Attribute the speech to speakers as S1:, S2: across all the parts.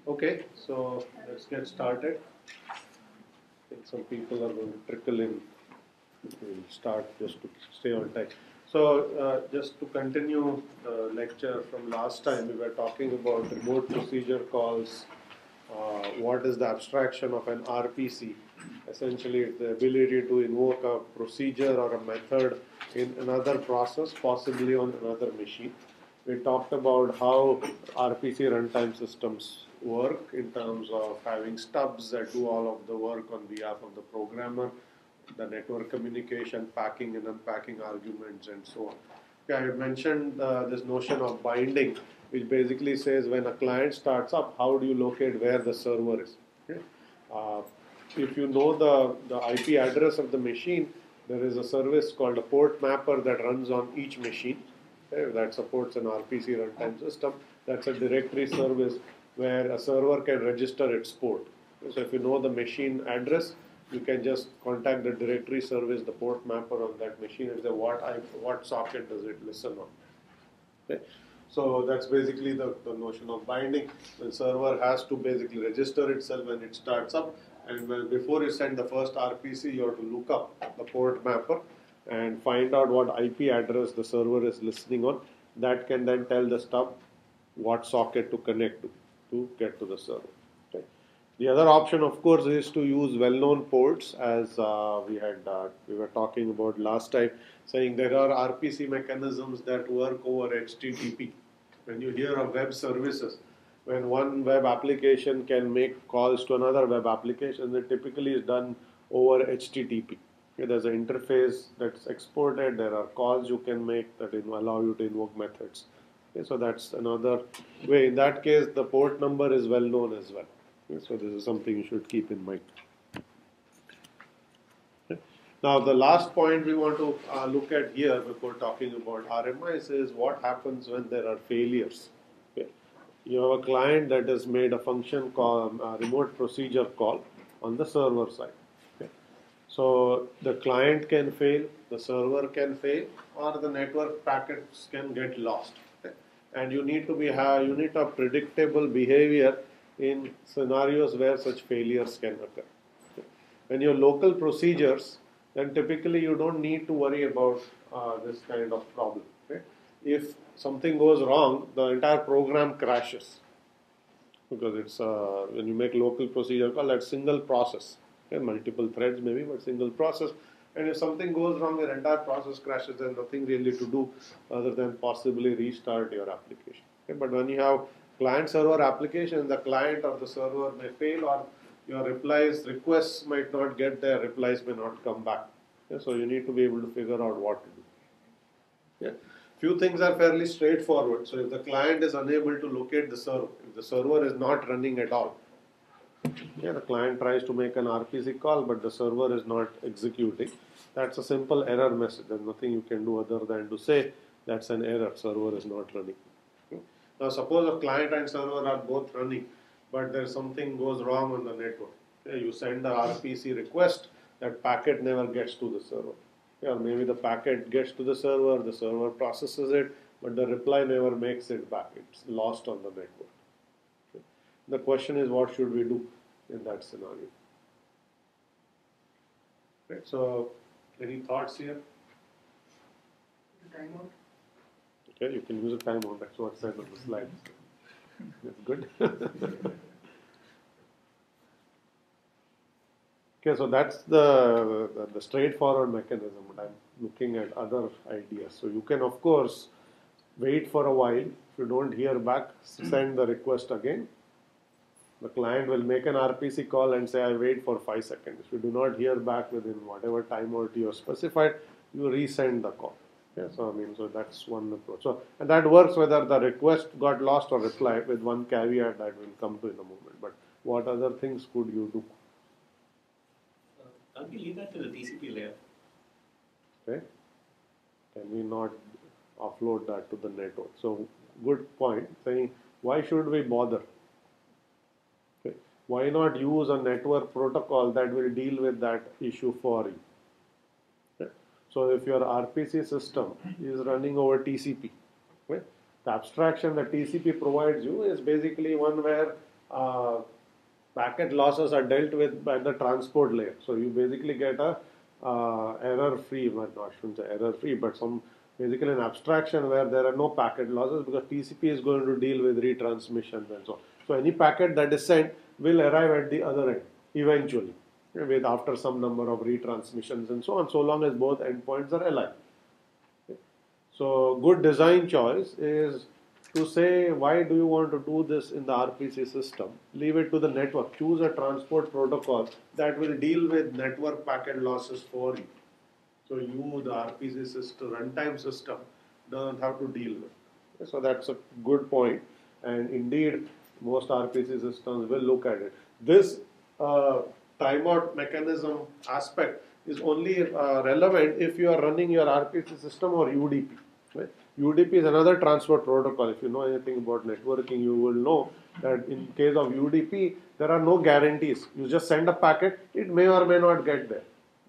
S1: Okay, so let's get started. I think some people are going to trickle in. We'll start just to stay on time. So, just to continue the lecture from last time, we were talking about remote procedure calls. What is the abstraction of an RPC? Essentially, it's the ability to invoke a procedure or a method in another process, possibly on another machine. We talked about how RPC runtime systems work in terms of having stubs that do all of the work on behalf of the programmer, the network communication, packing and unpacking arguments, and so on. Yeah, I mentioned this notion of binding, which basically says when a client starts up, how do you locate where the server is? Okay? Uh, if you know the IP address of the machine, there is a service called a port mapper that runs on each machine. Okay, that supports an RPC runtime system. That's a directory service where a server can register its port. So if you know the machine address, you can just contact the directory service, the port mapper on that machine, and say what socket does it listen on. Okay? So that's basically the notion of binding. The server has to basically register itself when it starts up, and before you send the first RPC, you have to look up the port mapper and find out what IP address the server is listening on. That can then tell the stub what socket to connect to get to the server. Okay. The other option, of course, is to use well-known ports, as we were talking about last time, saying there are RPC mechanisms that work over HTTP. When you hear of web services, when one web application can make calls to another web application, it typically is done over HTTP. Okay, there's an interface that's exported. There are calls you can make that allow you to invoke methods. Okay, so that's another way. In that case, the port number is well known as well. Okay, so this is something you should keep in mind. Okay. Now, the last point we want to look at here before talking about RMIs is what happens when there are failures. Okay. You have a client that has made a function called remote procedure call on the server side. Okay. So the client can fail, the server can fail, or the network packets can get lost. Okay. And you need to have predictable behavior in scenarios where such failures can occur. Okay. When your local procedures, then typically you don't need to worry about this kind of problem. Okay. If something goes wrong, the entire program crashes because it's when you make local procedure call, that's single process. Okay, multiple threads maybe, but single process. And if something goes wrong, the entire process crashes. There's nothing really to do other than possibly restart your application. Okay, but when you have client-server application, the client or the server may fail, or your requests might not get there, replies may not come back. Okay, so you need to be able to figure out what to do. Yeah. Few things are fairly straightforward. So if the client is unable to locate the server, if the server is not running at all, yeah, the client tries to make an RPC call, but the server is not executing. That's a simple error message. There's nothing you can do other than to say that's an error, server is not running. Okay. Now suppose a client and server are both running, but there's something goes wrong on the network. Okay. You send the RPC request, that packet never gets to the server. Yeah, or maybe the packet gets to the server processes it, but the reply never makes it back. It's lost on the network. Okay. The question is, what should we do in that scenario? Right. So, any thoughts here?
S2: Timeout.
S1: Okay, you can use a timeout. That's what's said on the slide. That's good. Okay, so that's the straightforward mechanism, but I'm looking at other ideas. So you can, of course, wait for a while. If you don't hear back, send the request again. The client will make an RPC call and say, I wait for 5 seconds. If you do not hear back within whatever timeout you have specified, you resend the call. Yeah, so that's one approach. So, and that works whether the request got lost or replied, with one caveat that will come to in a moment. But what other things could you do?
S3: Can't we leave that to the TCP layer?
S1: Okay. Can we not offload that to the network? So, good point. Saying, why should we bother? Okay. Why not use a network protocol that will deal with that issue for you? Okay. So, if your RPC system is running over TCP, okay, the abstraction that TCP provides you is basically one where packet losses are dealt with by the transport layer. So you basically get a error-free, well, no, I shouldn't say error-free, but some basically an abstraction where there are no packet losses because TCP is going to deal with retransmissions and so on. So any packet that is sent will arrive at the other end eventually, with after some number of retransmissions and so on, so long as both endpoints are alive. So good design choice is to say why do you want to do this in the RPC system. Leave it to the network. Choose a transport protocol that will deal with network packet losses for you. So you, the RPC system, runtime system, doesn't have to deal with. So that's a good point. And indeed, most RPC systems will look at it. This timeout mechanism aspect is only relevant if you are running your RPC system or UDP. Right? UDP is another transport protocol. If you know anything about networking, you will know that in case of UDP, there are no guarantees. You just send a packet, it may or may not get there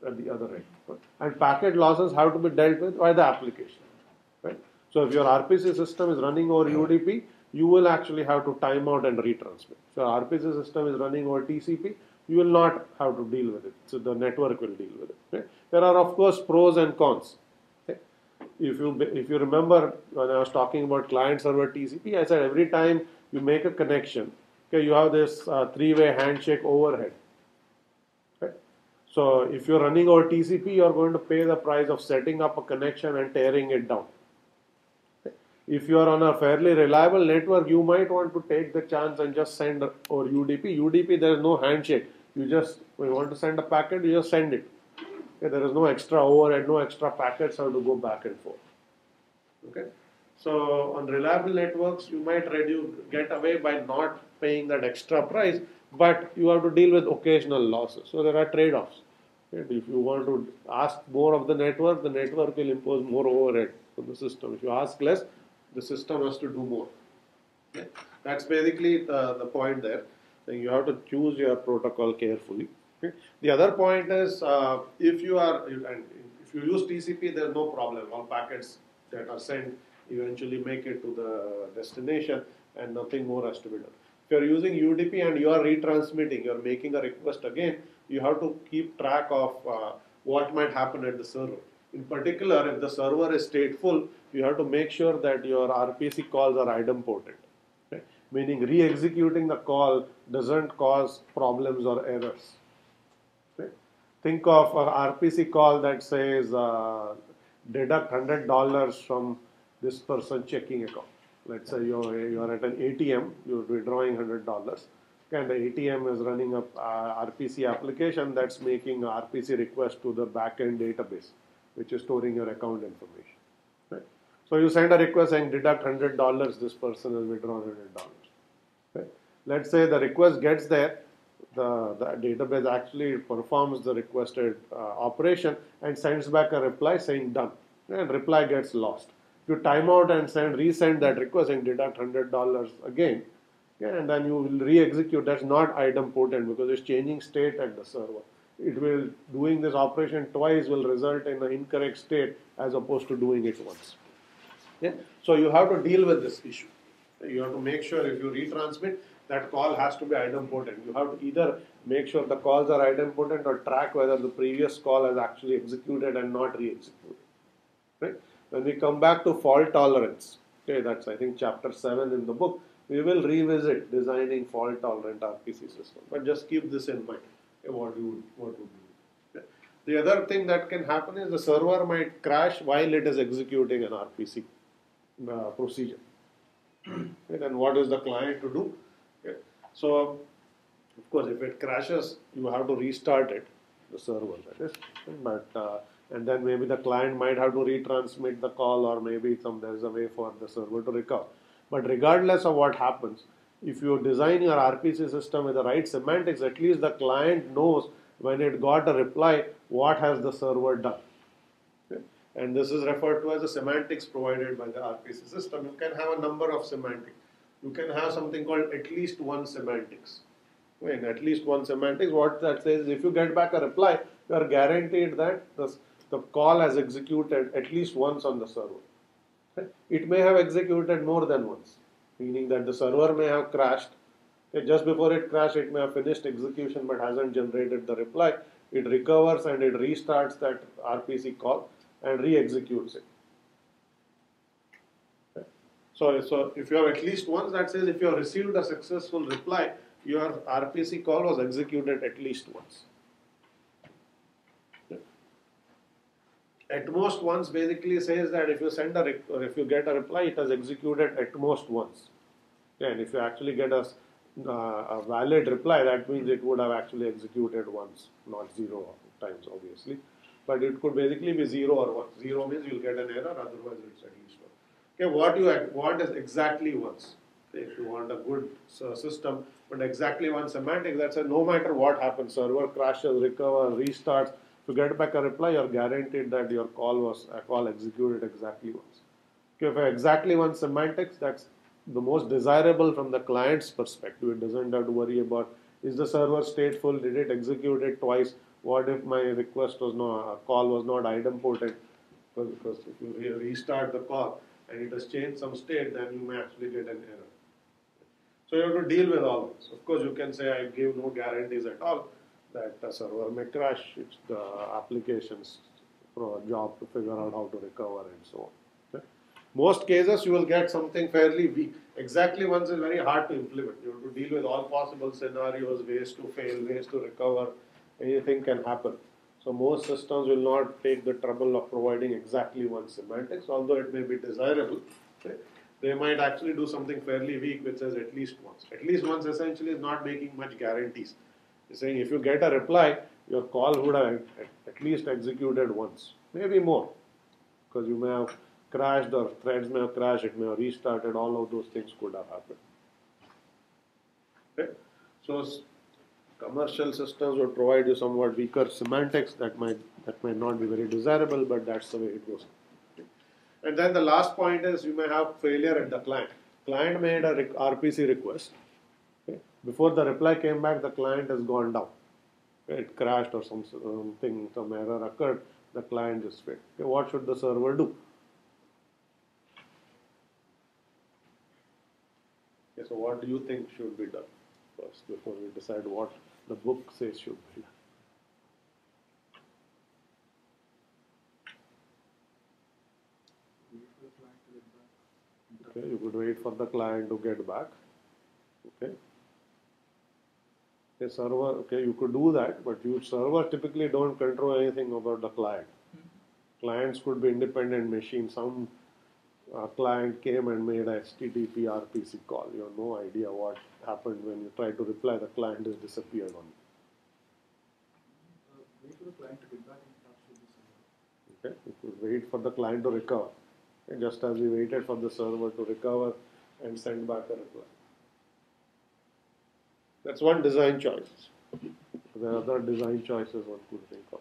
S1: at the other end. And packet losses have to be dealt with by the application. Right? So if your RPC system is running over UDP, you will actually have to time out and retransmit. If your RPC system is running over TCP, you will not have to deal with it. So the network will deal with it. Right? There are of course pros and cons. If you remember when I was talking about client server TCP, I said every time you make a connection, okay, you have this three-way handshake overhead. Okay? So if you're running over TCP, you're going to pay the price of setting up a connection and tearing it down. Okay? If you are on a fairly reliable network, you might want to take the chance and just send over UDP. UDP, there is no handshake. When you want to send a packet, you just send it. Okay, there is no extra overhead, no extra packets have to go back and forth. Okay, so on reliable networks, you might get away by not paying that extra price, but you have to deal with occasional losses. So there are trade-offs. Okay? If you want to ask more of the network will impose more overhead on the system. If you ask less, the system has to do more. Okay? That's basically the point there. So you have to choose your protocol carefully. Okay. The other point is if you use TCP, there's no problem. All packets that are sent eventually make it to the destination and nothing more has to be done. If you're using UDP and you are retransmitting, you're making a request again, you have to keep track of what might happen at the server. In particular, if the server is stateful, you have to make sure that your RPC calls are idempotent. Okay? Meaning re-executing the call doesn't cause problems or errors. Think of a RPC call that says deduct $100 from this person's checking account. Let's say you're at an ATM, you're withdrawing $100, and the ATM is running a RPC application that's making a RPC request to the backend database, which is storing your account information. Right? So you send a request saying deduct $100, this person has withdrawn $100. Right? Let's say the request gets there. The database actually performs the requested operation and sends back a reply saying done, and reply gets lost. You time out and resend that request and deduct $100 again, and then you will re-execute. That's not idempotent because it's changing state at the server. Doing this operation twice will result in an incorrect state as opposed to doing it once. Yeah? So you have to deal with this issue. You have to make sure if you retransmit, that call has to be idempotent. You have to either make sure the calls are idempotent or track whether the previous call has actually executed and not re-executed. Right? When we come back to fault tolerance, okay, that's I think chapter 7 in the book, we will revisit designing fault tolerant RPC system. But just keep this in mind, okay, what you do. Okay. The other thing that can happen is the server might crash while it is executing an RPC procedure. Okay, then what is the client to do? Okay. So, of course, if it crashes, you have to restart it, the server, that is. But and then maybe the client might have to retransmit the call, or maybe there's a way for the server to recover. But regardless of what happens, if you design your RPC system with the right semantics, at least the client knows when it got a reply, what has the server done. Okay. And this is referred to as the semantics provided by the RPC system. You can have a number of semantics. You can have something called at least one semantics. In at least one semantics, what that says is if you get back a reply, you are guaranteed that the call has executed at least once on the server. Right? It may have executed more than once, meaning that the server may have crashed Okay, just before it crashed, it may have finished execution but hasn't generated the reply. It recovers and it restarts that RPC call and re-executes it. Okay. So if you have at least once, that says if you have received a successful reply, your RPC call was executed at least once. Okay. At most once basically says that if you send or if you get a reply, it has executed at most once. Okay. And if you actually get a valid reply, that means it would have actually executed once, not 0 times obviously. But it could basically be 0 or 1. 0 means you'll get an error, otherwise it's at least 1. Okay, what you want is exactly once. Okay, if you want a good system, but exactly one semantic, that's a no matter what happens, server crashes, recover, restarts, if you get back a reply, you're guaranteed that your call executed exactly once. Okay, for exactly one semantics, that's the most desirable from the client's perspective. It doesn't have to worry about is the server stateful, did it execute it twice, what if my request was not, call was not idempotent, because if you restart the call and it has changed some state, then you may actually get an error. So you have to deal with all this. Of course, you can say I give no guarantees at all that the server may crash. It's the application's job to figure out how to recover and so on. Okay? Most cases you will get something fairly weak. Exactly once is very hard to implement. You have to deal with all possible scenarios, ways to fail, ways to recover. Anything can happen. So most systems will not take the trouble of providing exactly one semantics, although it may be desirable. Okay? They might actually do something fairly weak which says at least once. At least once essentially is not making much guarantees. It's saying if you get a reply, your call would have at least executed once, maybe more, because you may have crashed or threads may have crashed, it may have restarted, all of those things could have happened. Okay? So commercial systems would provide you somewhat weaker semantics that might not be very desirable, but that's the way it goes. And then the last point is you may have failure at the client. Client made a RPC request. Okay. Before the reply came back, the client has gone down. Okay. It crashed or some error occurred. The client just failed. Okay. What should the server do? Okay. So what do you think should be done first before we decide what the book says should be done? Okay, you could wait for the client to get back. Okay. A server, okay, you could do that, but you server typically don't control anything about the client. Clients could be independent machines. Some client came and made a HTTP RPC call. You have no idea what happened when you try to reply. The client has disappeared on you.
S2: Wait for the client to get back and touch with the server.
S1: Okay, you could wait for the client to recover. Okay, just as we waited for the server to recover and send back a reply. That's one design choice. There are other design choices one could think of.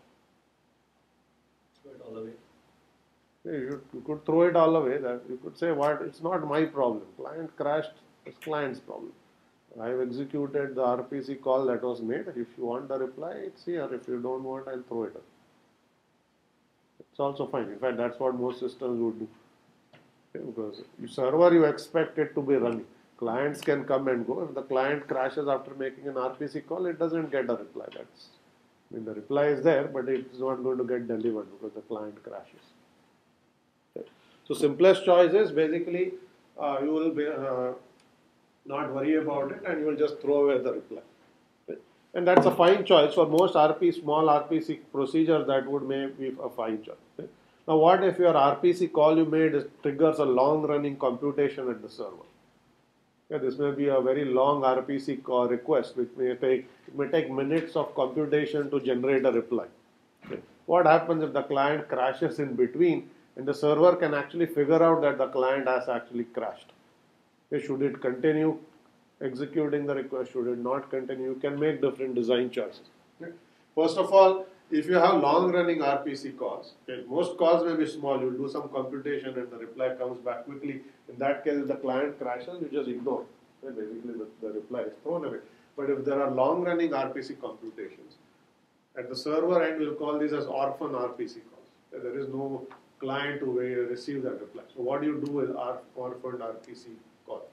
S2: Throw it all away.
S1: You could throw it all away. That you could say, "What? It's not my problem. Client crashed. It's client's problem. I've executed the RPC call that was made. If you want the reply, it's here. If you don't want, I'll throw it away." It's also fine. In fact, that's what most systems would do. Okay, because server you expect it to be running. Clients can come and go. If the client crashes after making an RPC call, it doesn't get a reply. The reply is there, but it's not going to get delivered because the client crashes. Okay. So simplest choice is basically you will be, not worry about it and you will just throw away the reply. Okay. And that's a fine choice for most small RPC procedures. That would be a fine choice. Okay. Now, what if your RPC call you made triggers a long-running computation at the server? Okay, this may be a very long RPC call request, which may take minutes of computation to generate a reply. Okay. What happens if the client crashes in between, and the server can actually figure out that the client has actually crashed? Okay, should it continue executing the request? Should it not continue? You can make different design choices. Okay. First of all, if you have long-running RPC calls, okay, most calls may be small. You do some computation and the reply comes back quickly. In that case, if the client crashes, you just ignore. Okay, basically, the reply is thrown away. But if there are long-running RPC computations, at the server end, we'll call these as orphan RPC calls. Okay, there is no client to receive that reply. So what do you do with orphaned RPC call?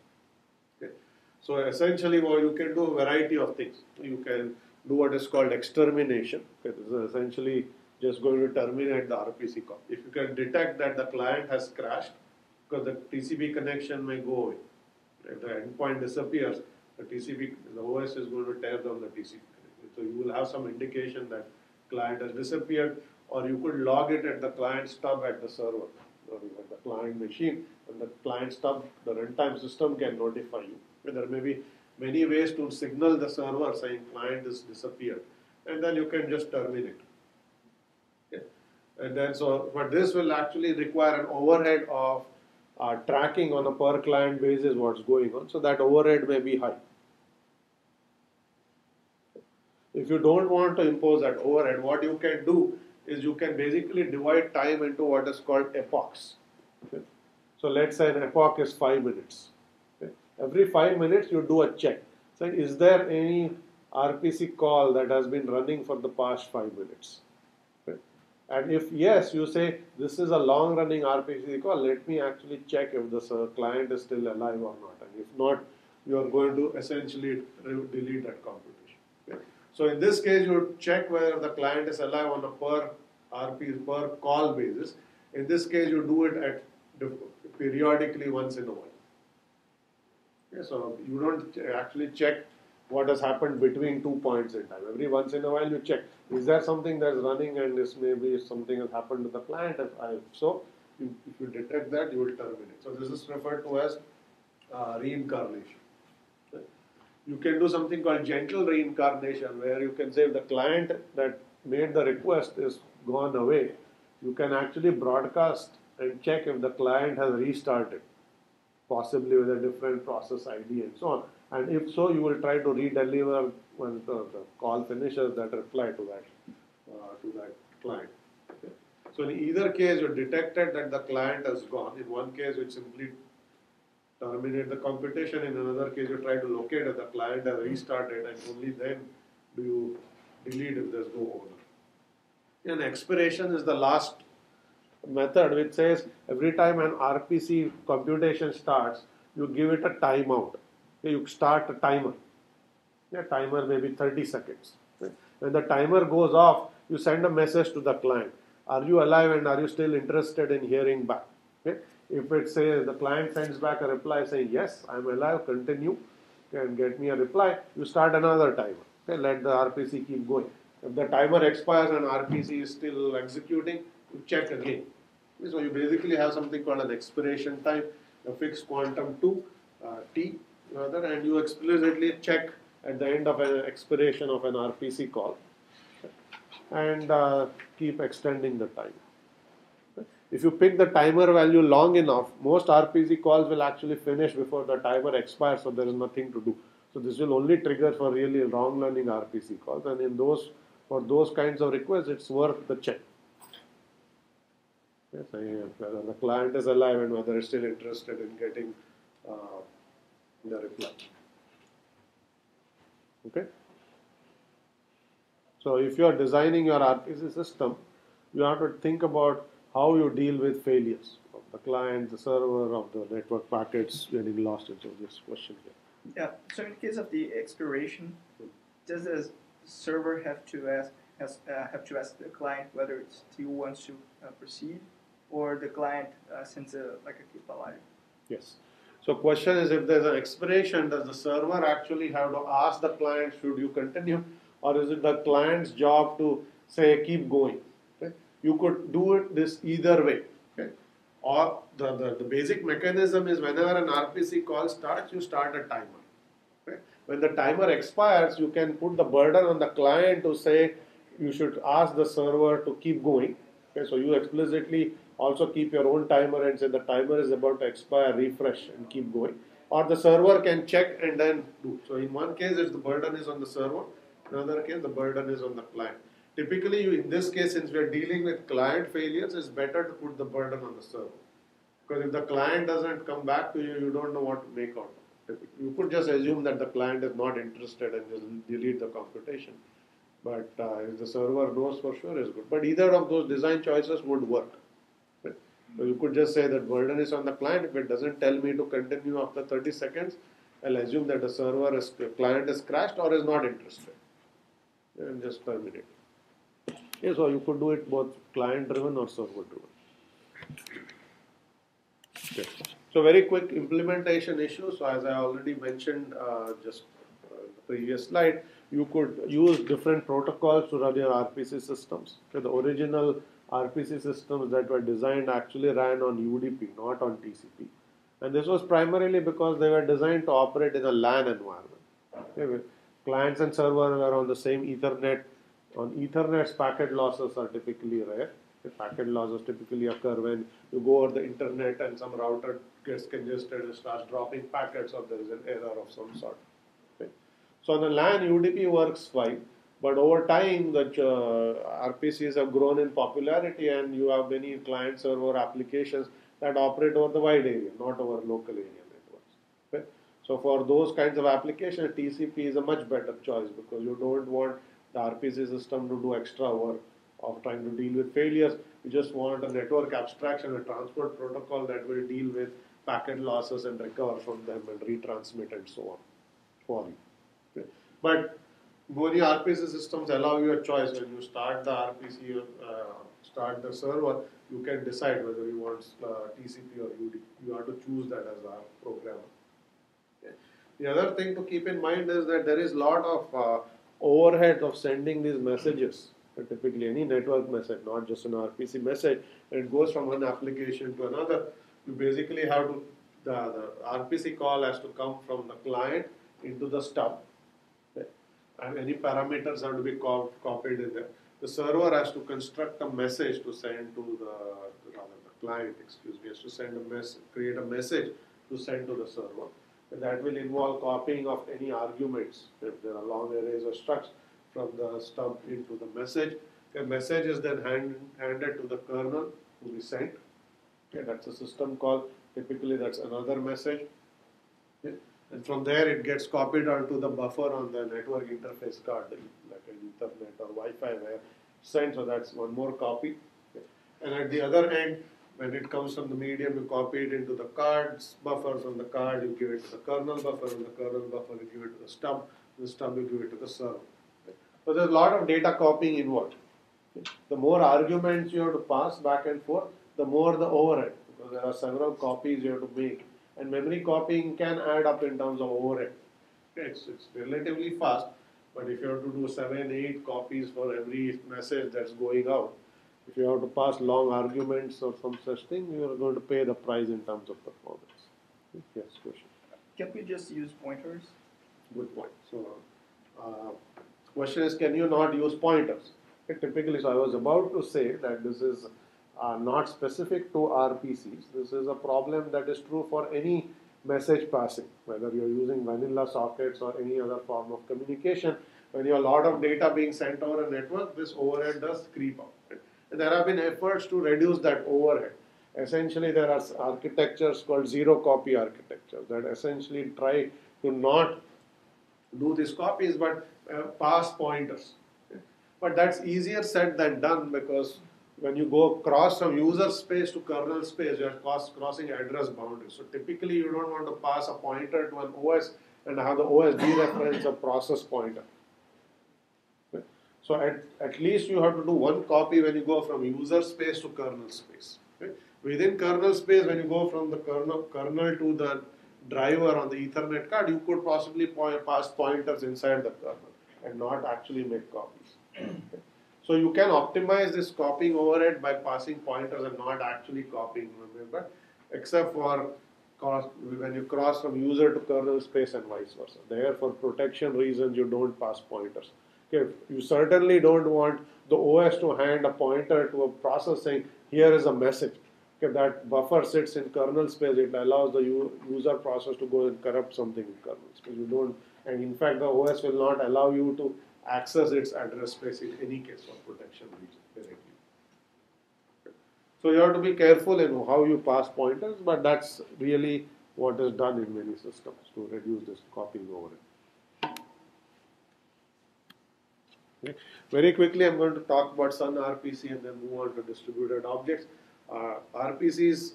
S1: Okay. So essentially, what you can do a variety of things. You can do what is called extermination. Okay, this is essentially just going to terminate the RPC call. If you can detect that the client has crashed, because the TCP connection may go away. If the endpoint disappears, the OS is going to tear down the TCP connection. So you will have some indication that client has disappeared, or you could log it at the client stub at the server, or at the client machine, and the client stub, the runtime system can notify you. And there may be many ways to signal the server saying client is disappeared, and then you can just terminate. Okay. And then but this will actually require an overhead of tracking on a per client basis what's going on, so that overhead may be high. If you don't want to impose that overhead, what you can do is you can basically divide time into what is called epochs. Okay. So let's say an epoch is 5 minutes. Okay. Every 5 minutes you do a check. So is there any RPC call that has been running for the past 5 minutes? Okay. And if yes, you say this is a long running RPC call, let me actually check if the client is still alive or not. And if not, you are going to essentially delete that computation. Okay. So in this case, you check whether the client is alive on a per call basis. In this case, you do it at periodically once in a while. Okay, so you don't actually check what has happened between 2 points in time. Every once in a while, you check, is there something that's running and this maybe something has happened to the client? If you detect that, you will terminate. So this is referred to as reincarnation. Okay. You can do something called gentle reincarnation, where you can say if the client that made the request is gone away, you can actually broadcast and check if the client has restarted, possibly with a different process ID and so on. And if so, you will try to redeliver when the call finishes that reply to that client. Okay. So in either case, you detected that the client has gone. In one case, you simply terminate the computation. In another case, you try to locate if the client has restarted, and only then do you delete if there's no owner. And expiration is the last method, which says every time an RPC computation starts, you give it a timeout. Okay, you start a timer. Yeah, timer may be 30 seconds. Okay. When the timer goes off, you send a message to the client. Are you alive and are you still interested in hearing back? Okay. If it says the client sends back a reply saying, yes, I'm alive, continue, and get me a reply, you start another timer. Okay, let the RPC keep going. If the timer expires and RPC is still executing, you check again. Okay, so you basically have something called an expiration time, a fixed quantum to T, rather, and you explicitly check at the end of an expiration of an RPC call and keep extending the time. If you pick the timer value long enough, most RPC calls will actually finish before the timer expires, so there is nothing to do. So this will only trigger for really long running RPC calls, and for those kinds of requests, it's worth the check. Yes, whether the client is alive and whether it's still interested in getting the reply. Okay. So if you are designing your RPC system, you have to think about how you deal with failures of the client, the server, of the network packets getting lost into this question here.
S3: Yeah. So in case of the expiration, does the server have to ask the client whether it still wants to proceed, or the client sends a keep alive?
S1: Yes. So question is, if there's an expiration, does the server actually have to ask the client, should you continue, or is it the client's job to say keep going? Okay. You could do this either way. Okay. Or the basic mechanism is whenever an RPC call starts, you start a timer. Okay. When the timer expires, you can put the burden on the client to say you should ask the server to keep going. Okay. So you explicitly also keep your own timer and say the timer is about to expire, refresh and keep going. Or the server can check and then do. So in one case, the burden is on the server. In another case, the burden is on the client. Typically, in this case, since we are dealing with client failures, it's better to put the burden on the server. Because if the client doesn't come back to you, you don't know what to make out of it. You could just assume that the client is not interested and just delete the computation. But if the server knows for sure, is good. But either of those design choices would work. So you could just say that burden is on the client. If it doesn't tell me to continue after 30 seconds, I'll assume that the client is crashed or is not interested, and just terminate. Yeah, so you could do it both client driven or server driven. Okay. So very quick implementation issue. So as I already mentioned just the previous slide, you could use different protocols to run your RPC systems. Okay, the original RPC systems that were designed actually ran on UDP, not on TCP. And this was primarily because they were designed to operate in a LAN environment. Okay, with clients and servers are on the same Ethernet. On Ethernet's packet losses are typically rare. The packet losses typically occur when you go over the internet and some router gets congested and starts dropping packets, or there is an error of some sort. Okay. So on the LAN, UDP works fine, but over time the RPCs have grown in popularity, and you have many client server applications that operate over the wide area, not over local area networks. Okay. So for those kinds of applications, TCP is a much better choice because you don't want the RPC system to do extra work of trying to deal with failures. You just want a network abstraction, a transport protocol that will deal with packet losses and recover from them and retransmit and so on for you. Okay. But many RPC systems allow you a choice. When you start the RPC, start the server, you can decide whether you want TCP or UDP. You have to choose that as a programmer. Okay. The other thing to keep in mind is that there is a lot of overhead of sending these messages. Typically any network message, not just an RPC message, and it goes from one application to another. You basically have to, the RPC call has to come from the client into the stub. Okay. And any parameters have to be copied in there. The server has to construct a message to send to the client, has to send a message, create a message to send to the server. And that will involve copying of any arguments, if there are long arrays or structs, from the stub into the message. A message is then handed to the kernel to be sent. Okay, that's a system call. Typically, that's another message. Okay. And from there, it gets copied onto the buffer on the network interface card, like an Ethernet or Wi-Fi, where sent. So that's one more copy. Okay. And at the other end, when it comes from the medium, you copy it into the card's buffer. From the card, you give it to the kernel buffer. From the kernel buffer, you give it to the stub. The stub, you give it to the server. Okay. So there's a lot of data copying involved. Okay. The more arguments you have to pass back and forth, the more the overhead, because there are several copies you have to make. And memory copying can add up in terms of overhead. Okay. It's relatively fast, but if you have to do 7, 8 copies for every message that's going out, if you have to pass long arguments or some such thing, you are going to pay the price in terms of performance. Yes, question.
S3: Can we just use pointers?
S1: Good point. So, question is, can you not use pointers? Okay, typically, so I was about to say that this is not specific to RPCs. This is a problem that is true for any message passing, whether you're using vanilla sockets or any other form of communication. When you have a lot of data being sent over a network, this overhead does creep up. And there have been efforts to reduce that overhead. Essentially, there are architectures called zero copy architectures that essentially try to not do these copies but pass pointers. Okay. But that's easier said than done, because when you go cross from user space to kernel space, you're crossing address boundaries. So typically, you don't want to pass a pointer to an OS and have the OS dereference a process pointer. So at least you have to do one copy when you go from user space to kernel space. Okay? Within kernel space, when you go from the kernel to the driver on the Ethernet card, you could possibly pass pointers inside the kernel and not actually make copies. Okay? So you can optimize this copying overhead by passing pointers and not actually copying, remember, except for when you cross from user to kernel space and vice versa. There, for protection reasons, you don't pass pointers. Okay, you certainly don't want the OS to hand a pointer to a process saying, here is a message. Okay, that buffer sits in kernel space. It allows the user process to go and corrupt something in kernel space. You don't, and in fact, the OS will not allow you to access its address space in any case for protection reasons directly. Okay. So you have to be careful in how you pass pointers, but that's really what is done in many systems to reduce this copying overhead. Okay. Very quickly, I'm going to talk about Sun RPC and then move on to distributed objects. RPCs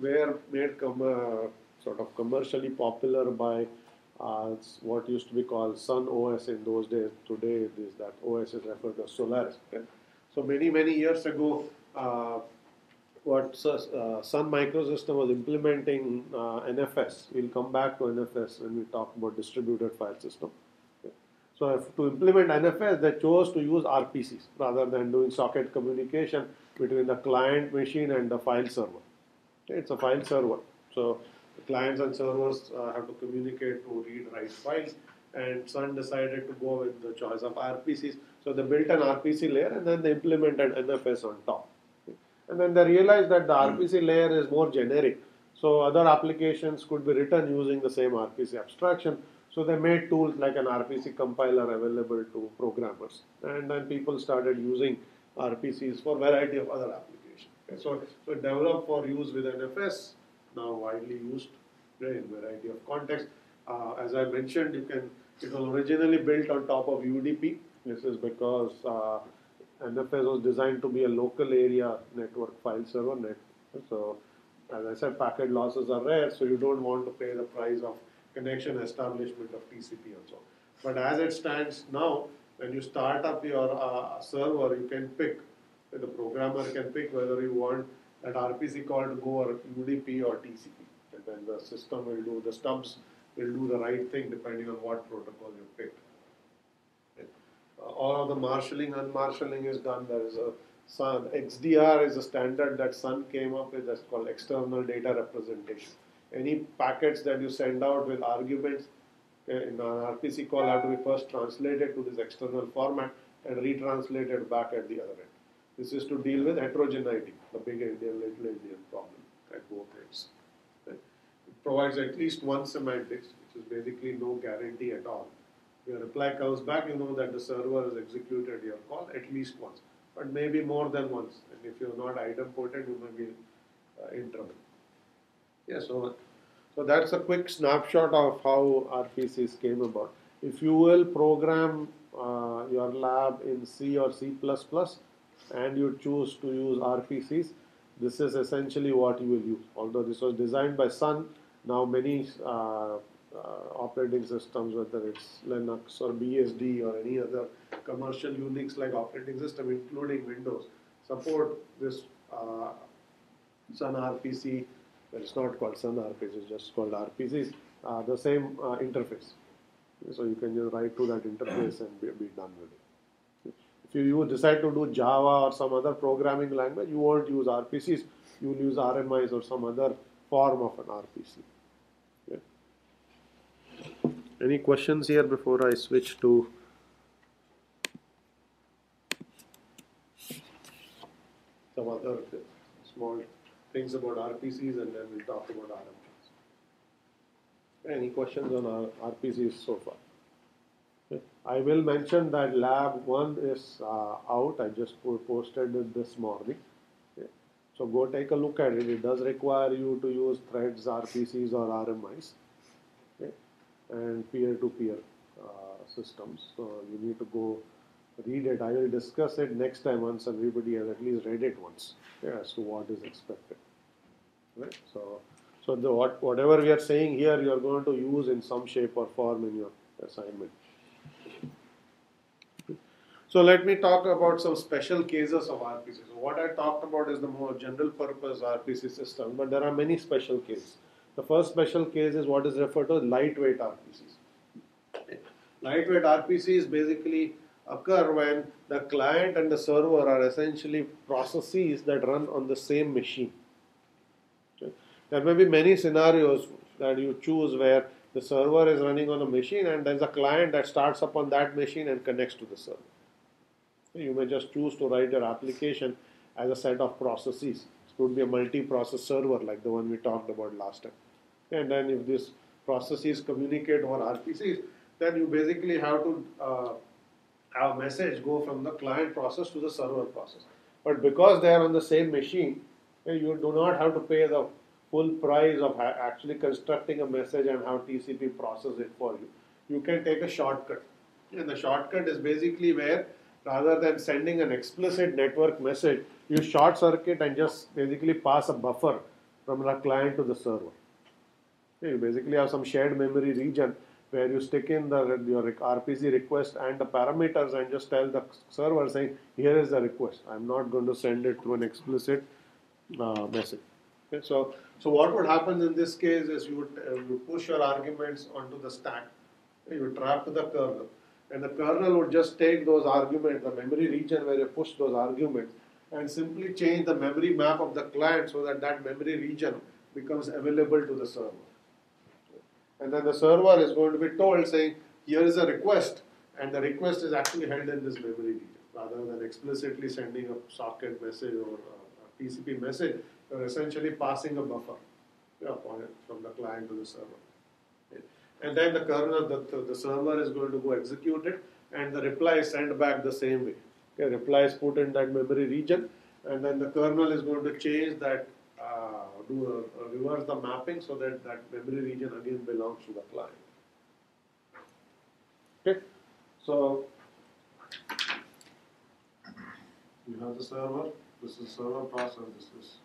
S1: were made sort of commercially popular by It's what used to be called Sun OS in those days. Today, that OS is referred to as Solaris. Okay? So many years ago, Sun Microsystem was implementing NFS. We'll come back to NFS when we talk about distributed file system. Okay. So to implement NFS, they chose to use RPCs rather than doing socket communication between the client machine and the file server. Okay. It's a file server. So the clients and servers have to communicate to read, write files, and Sun decided to go with the choice of RPCs. So they built an RPC layer and then they implemented NFS on top. And then they realized that the RPC layer is more generic. So other applications could be written using the same RPC abstraction. So they made tools like an RPC compiler available to programmers. And then people started using RPCs for a variety of other applications. Okay. So developed for use with NFS, now widely used in a variety of contexts. As I mentioned, it was originally built on top of UDP. This is because NFS was designed to be a local area network file server net. So, as I said, packet losses are rare, so you don't want to pay the price of connection establishment of TCP and so on. But as it stands now, when you start up your server, you can pick, the programmer can pick whether you want that RPC call to go or UDP or TCP. And then the system will do, the stubs will do the right thing depending on what protocol you picked. All of the marshalling, unmarshalling is done. There is a Sun XDR is a standard that Sun came up with that's called external data representation. Any packets that you send out with arguments in an RPC call have to be first translated to this external format and retranslated back at the other end. This is to deal with heterogeneity, the big Indian, little Indian problem at both ends. Right? It provides at least one semantics, which is basically no guarantee at all. Your reply comes back, you know that the server has executed your call at least once, but maybe more than once. And if you're not idempotent, you may be in trouble. Yeah, so that's a quick snapshot of how RPCs came about. If you will program your lab in C or C++ and you choose to use RPCs, this is essentially what you will use. Although this was designed by Sun, now many operating systems, whether it's Linux or BSD or any other commercial Unix-like operating system, including Windows, support this Sun RPC. Well, it's not called Sun RPC, it's just called RPCs. The same interface. So you can just write to that interface and be done with it. If you decide to do Java or some other programming language, you won't use RPCs. You will use RMIs or some other form of an RPC. Any questions here before I switch to some other small things about RPCs and then we'll talk about RMIs. Any questions on RPCs so far? Okay. I will mention that lab 1 is out. I just posted it this morning. Okay. So go take a look at it. It does require you to use threads, RPCs or RMIs. Okay. And peer-to-peer systems. So you need to go read it. I will discuss it next time once everybody has at least read it once, as to what is expected. Right? So whatever we are saying here, you are going to use in some shape or form in your assignment. So let me talk about some special cases of RPC. So what I talked about is the more general purpose RPC system, but there are many special cases. The first special case is what is referred to as lightweight RPCs. Lightweight RPCs basically occur when the client and the server are essentially processes that run on the same machine. Okay. There may be many scenarios that you choose where the server is running on a machine and there's a client that starts up on that machine and connects to the server. You may just choose to write your application as a set of processes. It could be a multi-process server like the one we talked about last time. And then if these processes communicate over RPCs, then you basically have to have a message go from the client process to the server process. But because they are on the same machine, you do not have to pay the full price of actually constructing a message and have TCP process it for you. You can take a shortcut. And the shortcut is basically where rather than sending an explicit network message, you short circuit and just basically pass a buffer from the client to the server. You basically have some shared memory region where you stick in your RPC request and the parameters and just tell the server saying, here is the request. I'm not going to send it through an explicit message. Okay, so what would happen in this case is you push your arguments onto the stack. You would trap to the kernel, and the kernel would just take those arguments, the memory region where you push those arguments, and simply change the memory map of the client so that that memory region becomes available to the server. And then the server is going to be told saying, here is a request, and the request is actually held in this memory region. Rather than explicitly sending a socket message or a TCP message, you're essentially passing a buffer from the client to the server. Okay. And then the kernel, the server is going to go execute it, and the reply is sent back the same way. Okay, reply is put in that memory region, and then the kernel is going to change that, reverse the mapping so that that memory region again belongs to the client. Okay, so you have the server. This is server process. This is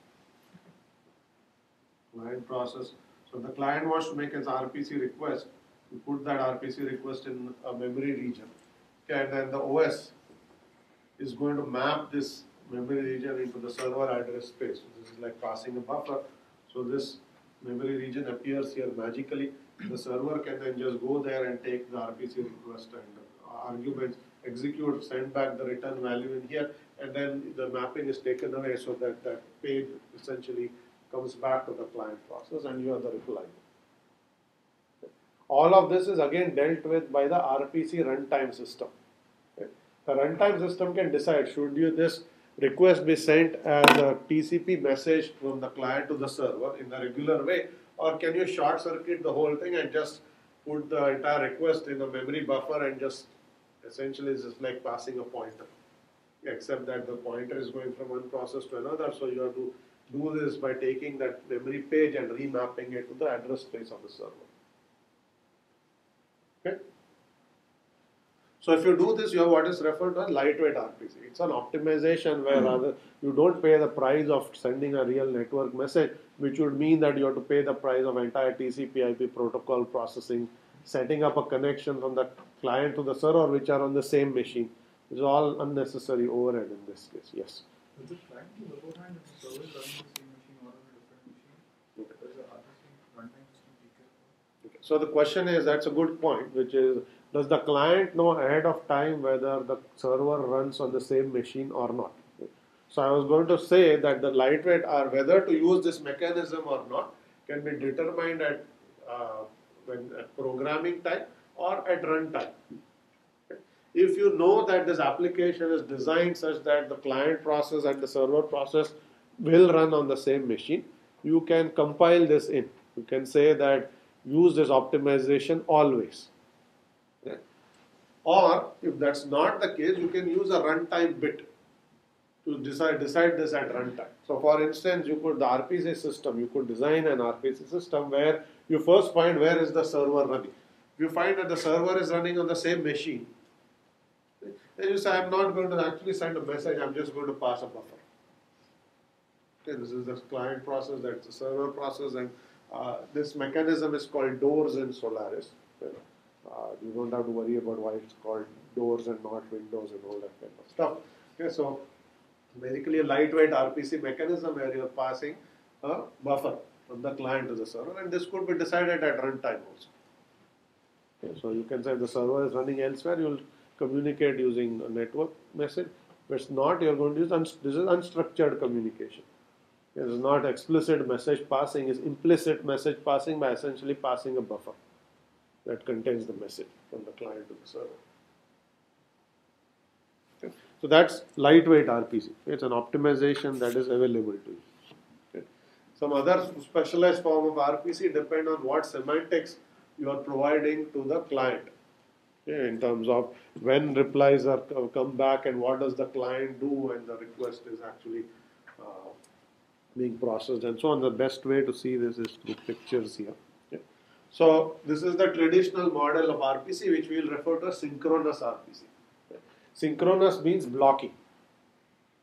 S1: client process. So the client wants to make its RPC request. You put that RPC request in a memory region. Okay, and then the OS is going to map this memory region into the server address space. So this is like passing a buffer. So this memory region appears here magically. The server can then just go there and take the RPC request and arguments, execute, send back the return value in here, and then the mapping is taken away so that that page essentially comes back to the client process and you have the reply. All of this is again dealt with by the RPC runtime system. Okay. The runtime system can decide, should this request be sent as a TCP message from the client to the server in a regular way, or can you short circuit the whole thing and just put the entire request in a memory buffer and just essentially it's just like passing a pointer, except that the pointer is going from one process to another, so you have to do this by taking that memory page and remapping it to the address space of the server. Okay. So if you do this, you have what is referred to as lightweight RPC. It's an optimization where rather you don't pay the price of sending a real network message, which would mean that you have to pay the price of entire TCP/IP protocol processing, setting up a connection from the client to the server, which are on the same machine. It's all unnecessary overhead in this case. Yes.
S2: Does the client do beforehand if the server is running the same machine or on a different machine?
S1: Okay.
S2: Does the RPC runtime system take care of that?
S1: Okay. So the question is, that's a good point, which is, does the client know ahead of time whether the server runs on the same machine or not? Okay. So I was going to say that the lightweight or whether to use this mechanism or not can be determined at programming time or at runtime. If you know that this application is designed such that the client process and the server process will run on the same machine, you can compile this in. You can say that use this optimization always. Okay. Or if that's not the case, you can use a runtime bit to decide this at runtime. So for instance, you could, the RPC system, you could design an RPC system where you first find where is the server running. If you find that the server is running on the same machine, then you say, I'm not going to actually send a message, I'm just going to pass a buffer. Okay, this is the client process, that's the server process, and this mechanism is called doors in Solaris. Okay. You don't have to worry about why it's called doors and not windows and all that kind of stuff. Okay, so basically a lightweight RPC mechanism where you're passing a buffer from the client to the server, and this could be decided at runtime also. Okay, so you can say the server is running elsewhere, you'll communicate using a network message. If it's not, you're going to use this is unstructured communication. It is not explicit message passing, it's implicit message passing by essentially passing a buffer that contains the message from the client to the server. Okay. So that's lightweight RPC. It's an optimization that is available to you. Okay. Some other specialized form of RPC depend on what semantics you are providing to the client. Okay, in terms of when replies are come back and what does the client do when the request is actually being processed and so on. The best way to see this is through pictures here. Okay. So this is the traditional model of RPC, which we will refer to as synchronous RPC. Okay. Synchronous means blocking.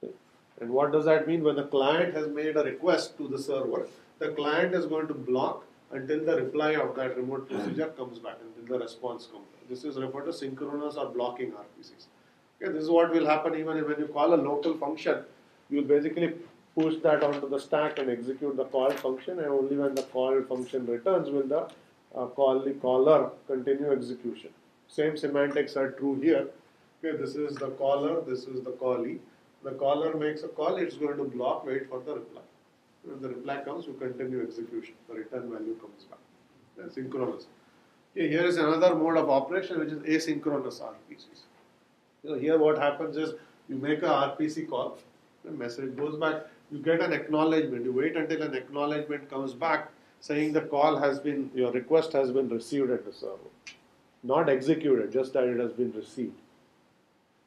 S1: Okay. And what does that mean? When the client has made a request to the server, the client is going to block until the reply of that remote procedure comes back, until the response comes back. This is referred to synchronous or blocking RPCs. Okay, this is what will happen even when you call a local function. You will basically push that onto the stack and execute the call function, and only when the call function returns will the caller continue execution. Same semantics are true here. Okay, this is the caller, this is the callee. The caller makes a call, it's going to block, wait for the reply. When the reply comes, you continue execution. The return value comes back. That's synchronous. Okay, here is another mode of operation which is asynchronous RPCs. So here what happens is you make a RPC call, the message goes back, you get an acknowledgement. You wait until an acknowledgement comes back saying the call has been, your request has been received at the server. Not executed, just that it has been received.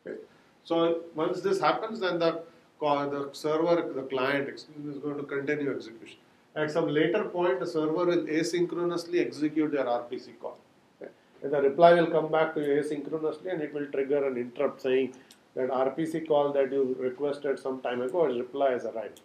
S1: Okay. So once this happens, then the server, the client, is going to continue execution. At some later point, the server will asynchronously execute their RPC call. Okay. And the reply will come back to you asynchronously, and it will trigger an interrupt saying that RPC call that you requested some time ago, its reply has arrived.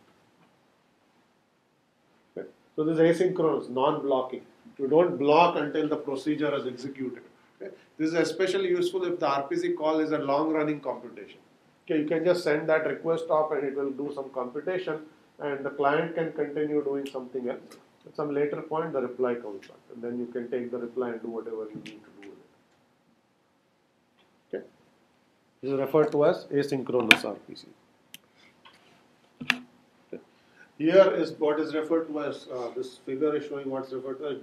S1: Okay. So this is asynchronous, non-blocking. You don't block until the procedure is executed. Okay. This is especially useful if the RPC call is a long-running computation. Okay, you can just send that request off and it will do some computation, and the client can continue doing something else. At some later point, the reply comes back, and then you can take the reply and do whatever you need to do with it. Okay, this is referred to as asynchronous RPC. Okay. Here is what is referred to as this figure is showing what's referred to as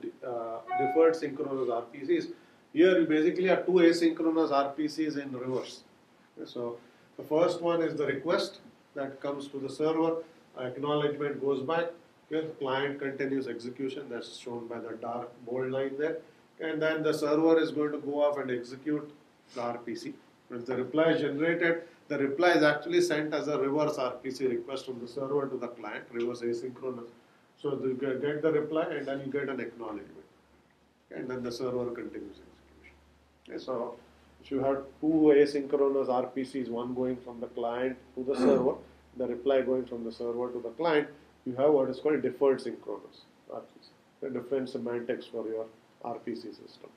S1: deferred synchronous RPCs. Here you basically have two asynchronous RPCs in reverse. Okay, so the first one is the request that comes to the server, acknowledgement goes back, okay, the client continues execution, that's shown by the dark bold line there, and then the server is going to go off and execute the RPC. When the reply is generated, the reply is actually sent as a reverse RPC request from the server to the client, reverse asynchronous. So you get the reply and then you get an acknowledgement, and then the server continues execution. Okay, so if you have two asynchronous RPCs, one going from the client to the server, the reply going from the server to the client, you have what is called deferred synchronous RPC. The different semantics for your RPC system.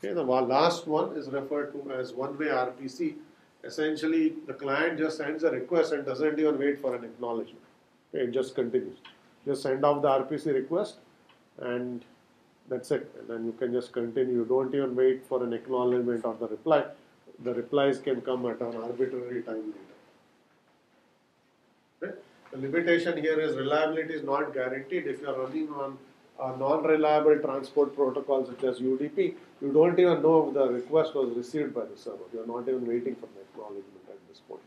S1: Okay, the last one is referred to as one-way RPC. Essentially, the client just sends a request and doesn't even wait for an acknowledgement. Okay, it just continues. Just send off the RPC request and that's it. And then you can just continue. You don't even wait for an acknowledgement of the reply. The replies can come at an arbitrary time later. Okay? The limitation here is reliability is not guaranteed. If you are running on a non-reliable transport protocol such as UDP, you don't even know if the request was received by the server. You are not even waiting for the acknowledgement at this point.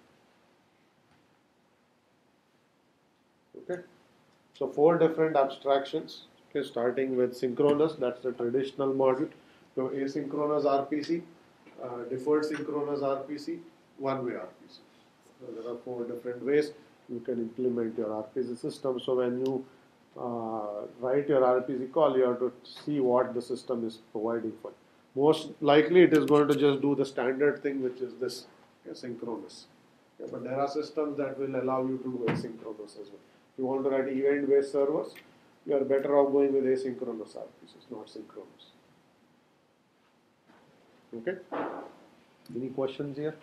S1: Okay? So 4 different abstractions. Okay, starting with synchronous, that's the traditional model. So asynchronous RPC, deferred synchronous RPC, one-way RPC. So there are 4 different ways you can implement your RPC system. So when you write your RPC call, you have to see what the system is providing for you. Most likely it is going to just do the standard thing, which is this, okay, synchronous. Okay, but there are systems that will allow you to do asynchronous as well. If you want to write event-based servers, you are better off going with asynchronous RPCs, not synchronous. Okay? Any questions here?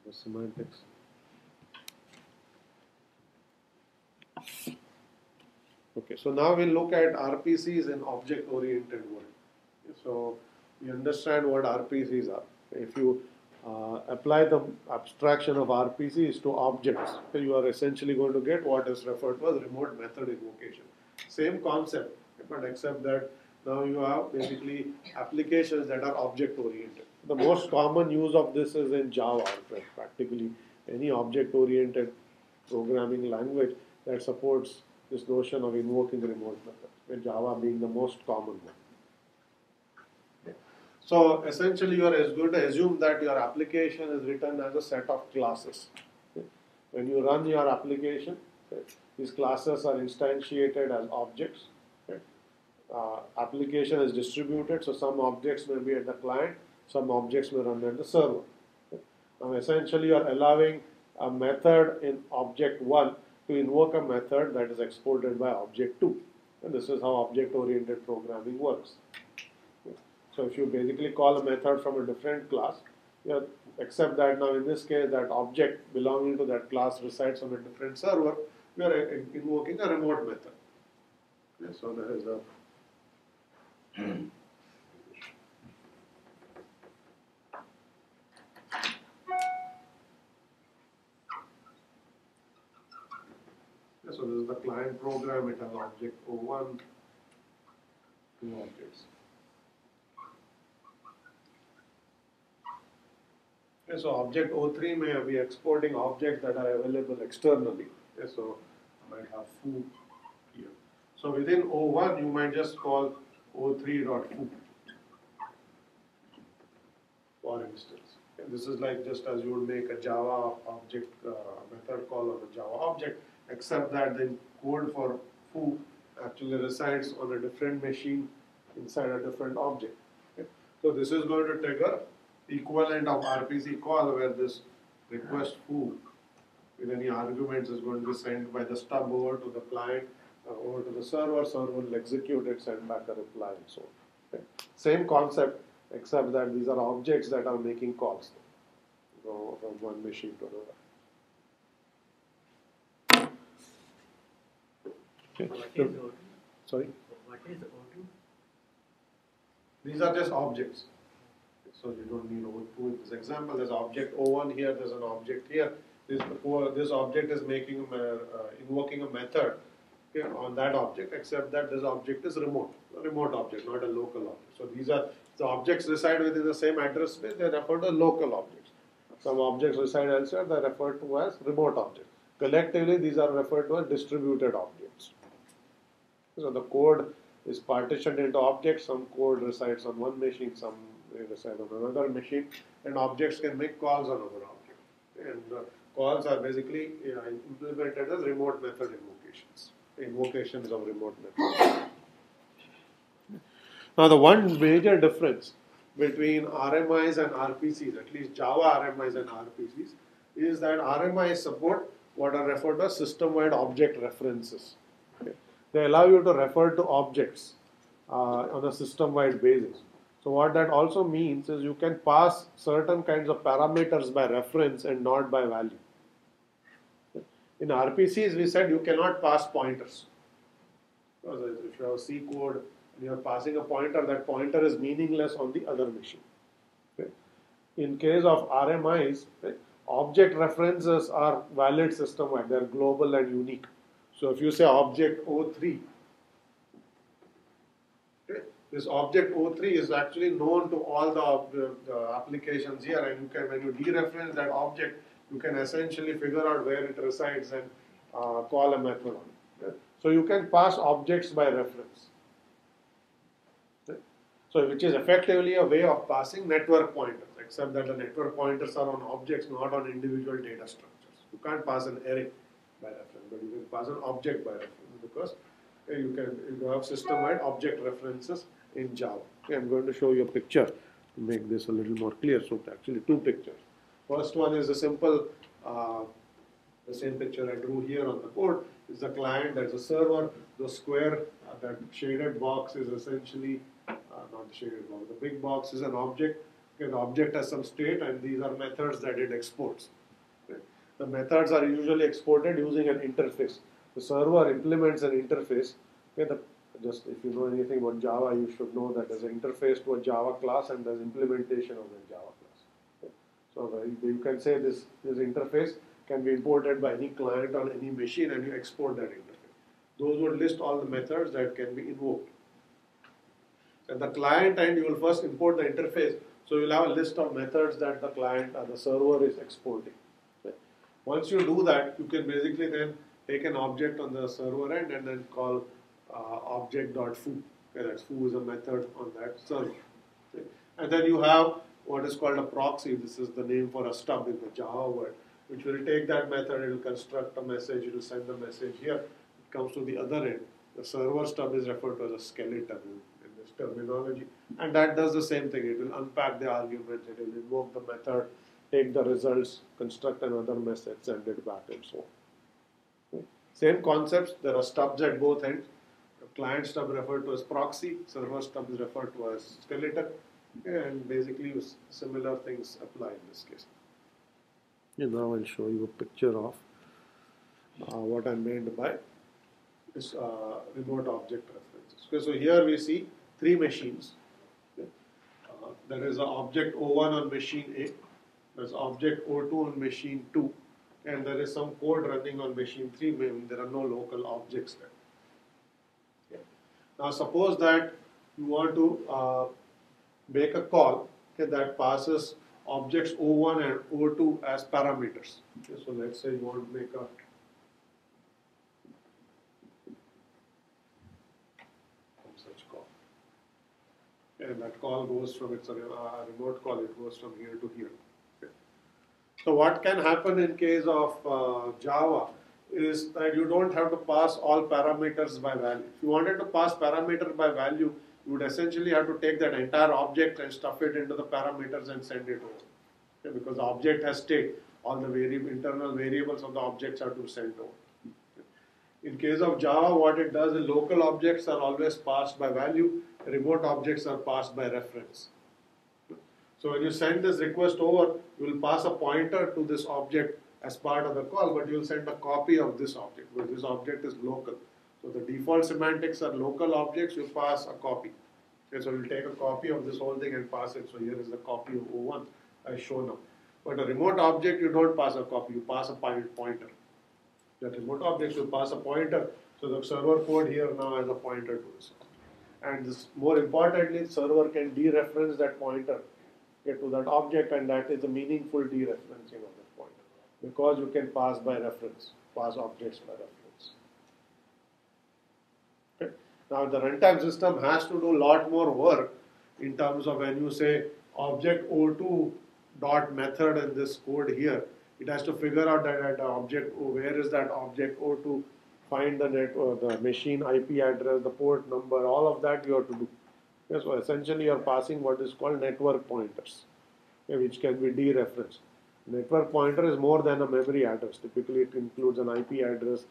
S1: The semantics. Okay, so now we'll look at RPCs in object-oriented world. So you understand what RPCs are. If you apply the abstraction of RPCs to objects, you are essentially going to get what is referred to as remote method invocation. Same concept, but except that now you have basically applications that are object-oriented. The most common use of this is in Java, practically any object-oriented programming language that supports this notion of invoking remote methods, with Java being the most common one. So essentially you are going to assume that your application is written as a set of classes. When you run your application, these classes are instantiated as objects. Application is distributed, so some objects may be at the client, some objects may run at the server. Now essentially you are allowing a method in object 1 to invoke a method that is exported by object 2. And this is how object-oriented programming works. So if you basically call a method from a different class, except that now in this case that object belonging to that class resides on a different server, we are invoking a remote method. So there is a so this is the client program. It has object O1, two objects. So object O3 may be exporting objects that are available externally. So I might have foo here. So within O1 you might just call O3.foo, for instance. And this is like just as you would make a Java object method call on a Java object, except that the code for foo actually resides on a different machine inside a different object. Okay? So this is going to trigger equivalent of RPC call, where this request foo with any arguments is going to be sent by the stub over to the client, over to the server. Server will execute it, send back a reply, and so on. Okay. Same concept, except that these are objects that are making calls, from one machine to another. Okay.
S4: What is O2?
S1: Sorry?
S4: What is O2?
S1: These are just objects. So you don't need O2 in this example. There's object O1 here, there's an object here. This object is making invoking a method, okay, on that object, except that this object is remote, a remote object, not a local object. So these are the objects reside within the same address space, they are referred to local objects. Some objects reside elsewhere, they are referred to as remote objects. Collectively, these are referred to as distributed objects. So the code is partitioned into objects. Some code resides on one machine, some reside on another machine, and objects can make calls on other objects. And calls are basically implemented as remote method invocations of remote methods. Now the one major difference between RMIs and RPCs, at least Java RMIs and RPCs, is that RMIs support what are referred to as system-wide object references. Okay. They allow you to refer to objects on a system-wide basis. So what that also means is you can pass certain kinds of parameters by reference and not by value. In RPCs, we said you cannot pass pointers. Because if you have C code and you are passing a pointer, that pointer is meaningless on the other machine. Okay. In case of RMIs, okay, object references are valid system-wide. They are global and unique. So if you say object O3, okay, this object O3 is actually known to all the applications here, and you can, when you dereference that object, you can essentially figure out where it resides and call a method on it. Okay. So you can pass objects by reference. Okay. So which is effectively a way of passing network pointers, except that the network pointers are on objects, not on individual data structures. You can't pass an array by reference, but you can pass an object by reference, because you have system-wide object references in Java. Okay, I'm going to show you a picture to make this a little more clear. So actually two pictures. First one is a simple, the same picture I drew here on the board is the client, that's a server. The square, that shaded box is essentially, not the shaded box, the big box is an object. Okay, the object has some state, and these are methods that it exports. Okay. The methods are usually exported using an interface. The server implements an interface. Okay, just if you know anything about Java, you should know that there's an interface to a Java class and there's implementation of the Java class. Okay. So you can say this interface can be imported by any client on any machine, and you export that interface. Those would list all the methods that can be invoked. At the client end, you will first import the interface. So you'll have a list of methods that the client or the server is exporting. Okay. Once you do that, you can basically then take an object on the server end and then call object.foo. Okay, that's foo is a method on that server. Okay. And then you have what is called a proxy. This is the name for a stub in the Java word, which will take that method, it will construct a message, it will send the message here. It comes to the other end. The server stub is referred to as a skeleton in this terminology. And that does the same thing. It will unpack the arguments, it will invoke the method, take the results, construct another message, send it back, and so on. Same concepts, there are stubs at both ends. The client stub referred to as proxy, server stub is referred to as skeleton, and basically similar things apply in this case. And now I'll show you a picture of what I meant by this remote object references. Okay, so here we see three machines. Okay. There is an object O1 on machine A, there's object O2 on machine 2, and there is some code running on machine 3, meaning there are no local objects there. Okay. Now suppose that you want to make a call, okay, that passes objects O1 and O2 as parameters. Okay, so let's say you want to make a such call. And that call goes from, it's a remote call, it goes from here to here. Okay. So what can happen in case of Java is that you don't have to pass all parameters by value. If you wanted to pass parameter by value, you would essentially have to take that entire object and stuff it into the parameters and send it over. Okay, because the object has state, all the internal variables of the objects are to be sent over. Okay. In case of Java, what it does is local objects are always passed by value, remote objects are passed by reference. So when you send this request over, you will pass a pointer to this object as part of the call, but you will send a copy of this object, because this object is local. So the default semantics are local objects, you pass a copy. Okay, so we'll take a copy of this whole thing and pass it. So here is the copy of O1 I show now. But a remote object, you don't pass a copy, you pass a pointer. That remote object will pass a pointer. So the server code here now has a pointer to this. And this, more importantly, server can dereference that pointer to that object, and that is a meaningful dereferencing of that pointer. Because you can pass by reference, pass objects by reference. Okay. Now the runtime system has to do a lot more work in terms of when you say object O2 dot method in this code here, it has to figure out that object, where is that object O2, find the the machine IP address, the port number, all of that you have to do. Okay, so essentially you are passing what is called network pointers, okay, which can be dereferenced. Network pointer is more than a memory address. Typically it includes an IP address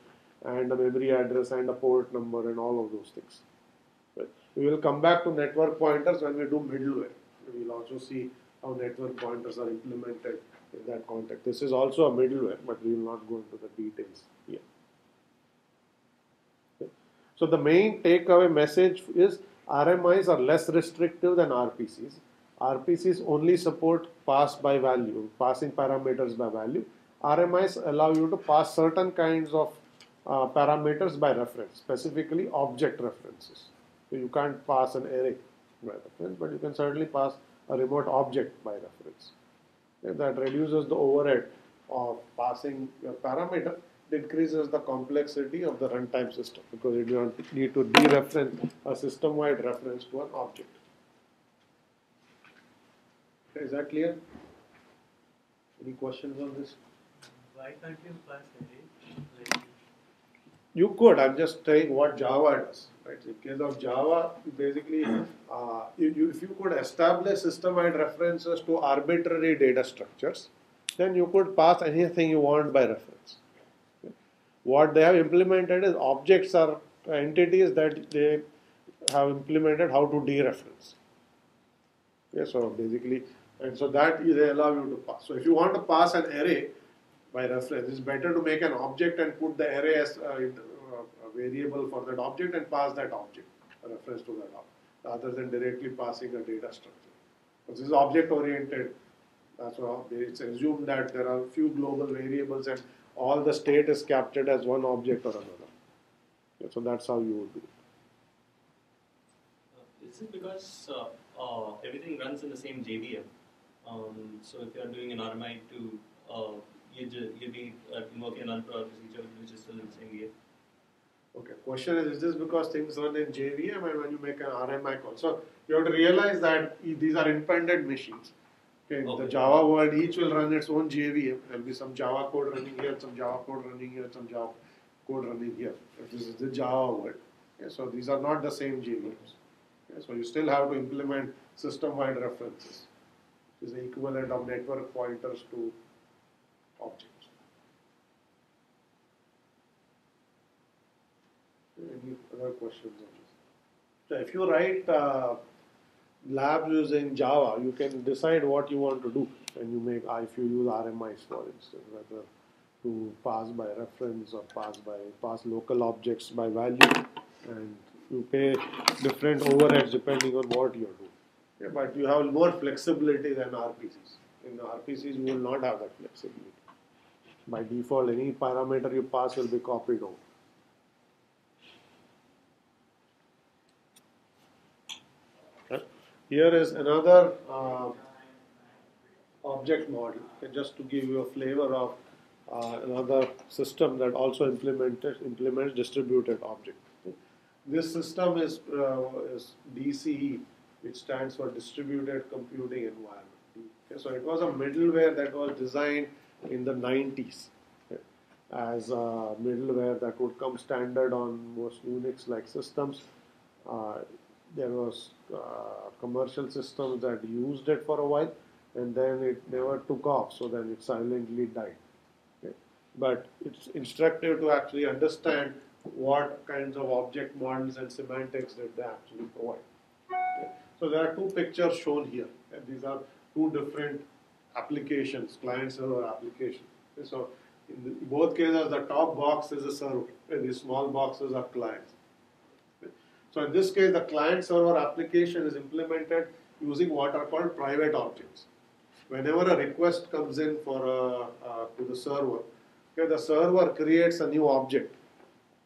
S1: and a memory address and a port number and all of those things. Right. We will come back to network pointers when we do middleware. We will also see how network pointers are implemented in that context. This is also a middleware, but we will not go into the details here. Okay. So the main takeaway message is RMIs are less restrictive than RPCs. RPCs only support pass by value, passing parameters by value. RMIs allow you to pass certain kinds of parameters by reference, specifically object references. So you can't pass an array by reference, but you can certainly pass a remote object by reference. Okay, that reduces the overhead of passing your parameter. It increases the complexity of the runtime system because you don't need to dereference a system-wide reference to an object. Okay, is that clear? Any questions on this?
S2: Why can't you pass array?
S1: You could. I'm just saying what Java does. Right? In case of Java, basically, if you could establish system-wide references to arbitrary data structures, then you could pass anything you want by reference. Okay? What they have implemented is objects are entities that they have implemented how to dereference. Okay, so basically, and so that they allow you to pass. So if you want to pass an array by reference, it's better to make an object and put the array as a variable for that object and pass that object, a reference to that object, rather than directly passing a data structure. Because this is object oriented, so it's assumed that there are few global variables and all the state is captured as one object or another. Okay, so that's how you would do it.
S4: Is it because everything runs in the same JVM? So if you are doing an RMI to, you'll be invoking another procedure which is still in the same VM?
S1: Okay, question is this because things run in JVM and when you make an RMI call? So you have to realize that these are independent machines. Okay, in the Java world, each will run its own JVM. There will be some Java code running here, some Java code running here, some Java code running here. If this is the Java world. Okay, so these are not the same JVMs. Okay, so you still have to implement system-wide references. is the equivalent of network pointers to objects. Any other questions on this? So if you write labs using Java, you can decide what you want to do, and you make if you use RMIs, for instance, whether to pass by reference or pass local objects by value, and you pay different overheads depending on what you're doing. Yeah, but you have more flexibility than RPCs. In RPCs, you will not have that flexibility. By default, any parameter you pass will be copied over. Okay. Here is another object model, just to give you a flavor of another system that also implements distributed object. This system is DCE, which stands for Distributed Computing Environment. Okay, so it was a middleware that was designed in the 90s as a middleware that would come standard on most Unix-like systems. There was commercial systems that used it for a while, and then it never took off, so then it silently died. Okay. But it's instructive to actually understand what kinds of object models and semantics that they actually provide. Okay. So there are two pictures shown here. Okay. These are two different applications, client-server applications. Okay. So in both cases, the top box is a server, and the small boxes are clients. Okay. So in this case, the client-server application is implemented using what are called private objects. Whenever a request comes in to the server, okay, the server creates a new object,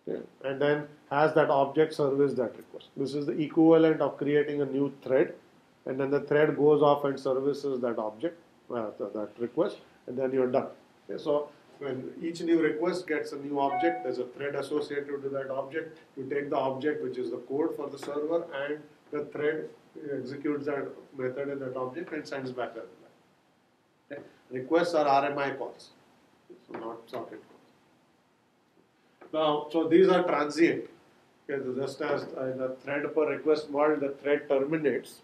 S1: okay, and then has that object service that request. This is the equivalent of creating a new thread, and then the thread goes off and services that object, that request, and then you're done. Okay, so when each new request gets a new object, there's a thread associated with that object. You take the object, which is the code for the server, and the thread executes that method in that object and sends back a reply. Okay. Requests are RMI calls, so not socket calls. Now, so these are transient. Okay, so just as in the thread per request model, the thread terminates.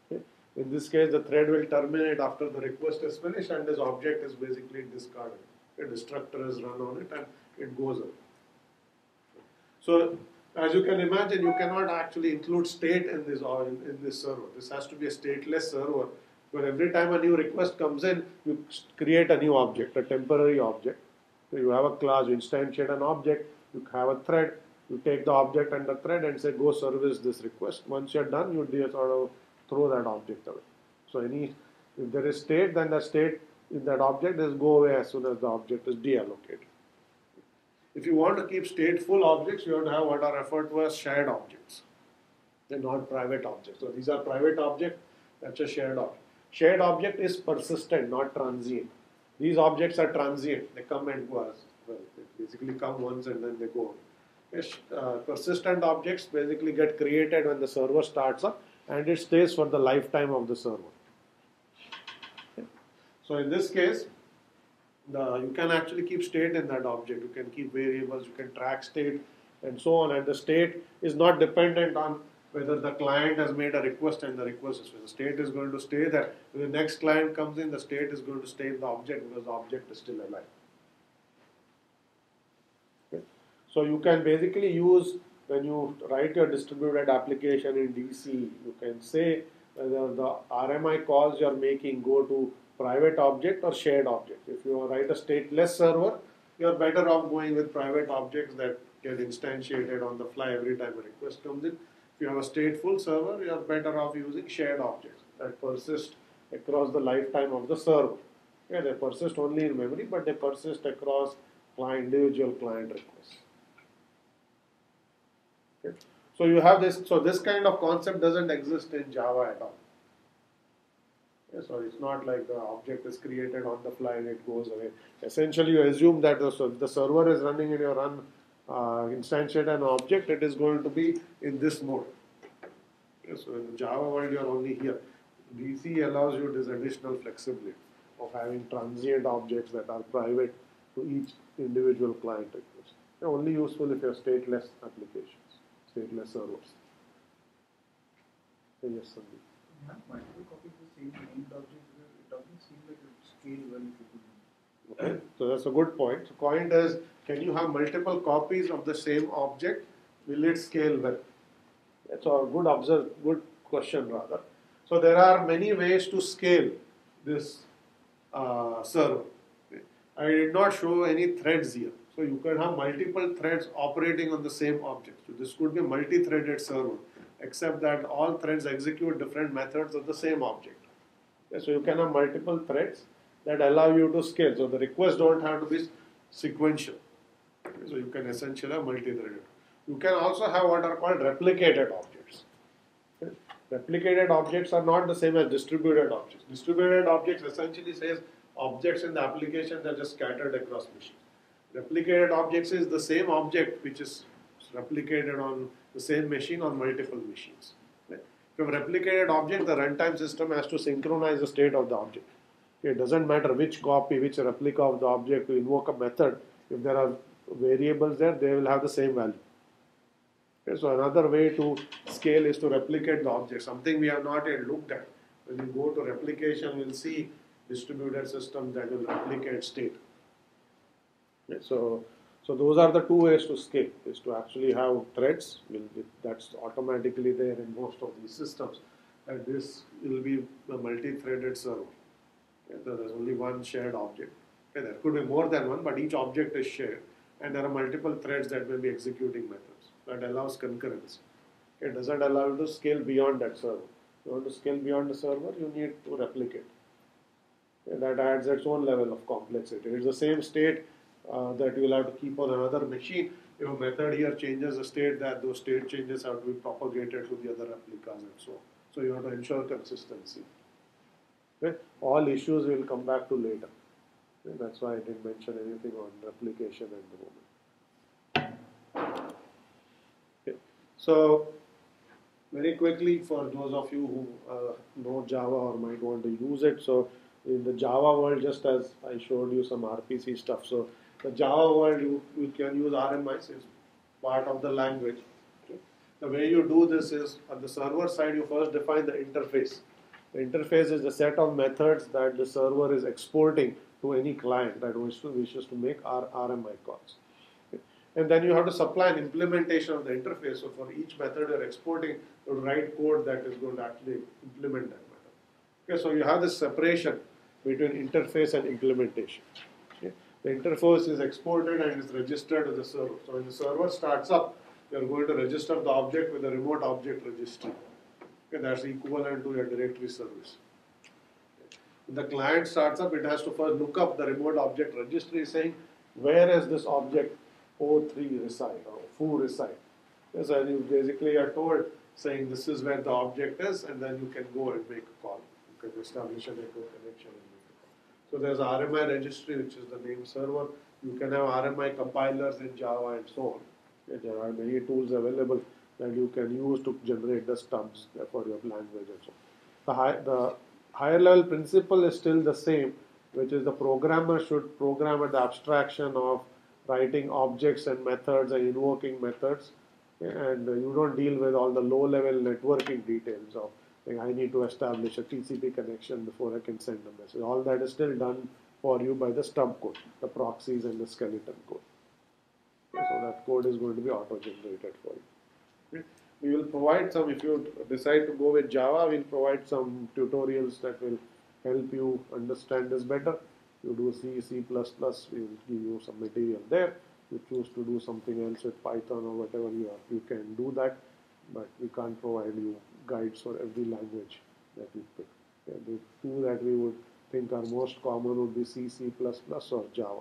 S1: Okay. In this case, the thread will terminate after the request is finished, and this object is basically discarded. A destructor is run on it, and it goes away. So, as you can imagine, you cannot actually include state in this server. This has to be a stateless server, where every time a new request comes in, you create a new object, a temporary object. So you have a class, you instantiate an object, you have a thread, you take the object and the thread and say, go service this request. Once you're done, you sort of throw that object away. So if there is state, then the state in that object is go away as soon as the object is deallocated. If you want to keep stateful objects, you have to have what are referred to as shared objects. They're not private objects. So these are private objects, that's a shared object. Shared object is persistent, not transient. These objects are transient. They come and go well. They basically come once and then they go. Persistent objects basically get created when the server starts up, and it stays for the lifetime of the server. Okay. So in this case, you can actually keep state in that object. You can keep variables, you can track state, and so on. And the state is not dependent on whether the client has made a request and the request is. The state is going to stay there. When the next client comes in, the state is going to stay in the object because the object is still alive. Okay. So you can basically use, when you write your distributed application in DC, you can say whether the RMI calls you are making go to private object or shared object. If you write a stateless server, you are better off going with private objects that get instantiated on the fly every time a request comes in. If you have a stateful server, you are better off using shared objects that persist across the lifetime of the server. Yeah, they persist only in memory, but they persist across individual client requests. Okay. So you have this. So this kind of concept doesn't exist in Java at all. Yeah, so it's not like the object is created on the fly and it goes away. Essentially, you assume that the server is running in your instantiate an object, it is going to be in this mode. Okay, so in the Java world, you are only here. DC allows you this additional flexibility of having transient objects that are private to each individual client request. They're only useful if you have stateless applications, stateless servers. Okay, yes, Sandeep.
S2: Multiple copies of the same named object, it scale well if you could.
S1: Okay, so that's a good point. So point is, can you have multiple copies of the same object? Will it scale well? That's a good question rather. So there are many ways to scale this server. I did not show any threads here. So you can have multiple threads operating on the same object. So this could be a multi-threaded server, except that all threads execute different methods of the same object. Okay, so you can have multiple threads that allow you to scale. So the requests don't have to be sequential. Okay, so you can essentially have multi-threaded. You can also have what are called replicated objects. Okay. Replicated objects are not the same as distributed objects. Distributed objects essentially says objects in the application that are just scattered across machines. Replicated objects is the same object which is replicated on the same machine on multiple machines. Right? If you have a replicated object, the runtime system has to synchronize the state of the object. Okay, it doesn't matter which copy, which replica of the object, you invoke a method. If there are variables there, they will have the same value. Okay, so another way to scale is to replicate the object, something we have not yet looked at. When we go to replication, we'll see distributed systems that will replicate state. Okay, so those are the two ways to scale, is to actually have threads, that's automatically there in most of these systems, and this will be a multi-threaded server. Okay, so there's only one shared object. Okay, there could be more than one, but each object is shared, and there are multiple threads that may be executing methods. That allows concurrency. Okay, it doesn't allow you to scale beyond that server. If you want to scale beyond the server, you need to replicate. Okay, that adds its own level of complexity. It's the same state that you will have to keep on another machine. If a method here changes the state, that those state changes have to be propagated to the other replicas and so on. So you have to ensure consistency. Okay? All issues we will come back to later. Okay? That's why I didn't mention anything on replication at the moment. Okay. So very quickly, for those of you who know Java or might want to use it, so in the Java world, just as I showed you some RPC stuff, so the Java world, you can use RMIs, it's part of the language. Okay. The way you do this is, on the server side, you first define the interface. The interface is the set of methods that the server is exporting to any client that wishes to make RMI calls. Okay. And then you have to supply an implementation of the interface. So for each method you're exporting, you write code that is going to actually implement that method. Okay, so you have this separation between interface and implementation. Okay. The interface is exported and is registered to the server. So when the server starts up, you are going to register the object with the remote object registry. Okay, that's equivalent to your directory service. When the client starts up, it has to first look up the remote object registry saying, where is this object O3 reside or foo reside? Yes, and you basically are told saying this is where the object is, and then you can go and make a call. You can establish a network connection and make a call. So there's RMI registry, which is the name server. You can have RMI compilers in Java and so on. Okay, there are many tools available that you can use to generate the stubs for your language and so on. The higher level principle is still the same, which is the programmer should program at the abstraction of writing objects and methods and invoking methods, and you don't deal with all the low level networking details of like, I need to establish a TCP connection before I can send a message. All that is still done for you by the stub code, the proxies and the skeleton code. Okay, so that code is going to be auto-generated for you. Okay. We will provide some, if you decide to go with Java, we'll provide some tutorials that will help you understand this better. You do C, C++, we will give you some material there. You choose to do something else with Python or whatever you can do that, but we can't provide you guides for every language that you pick. Okay. The two that we would think are most common would be C, C++ or Java.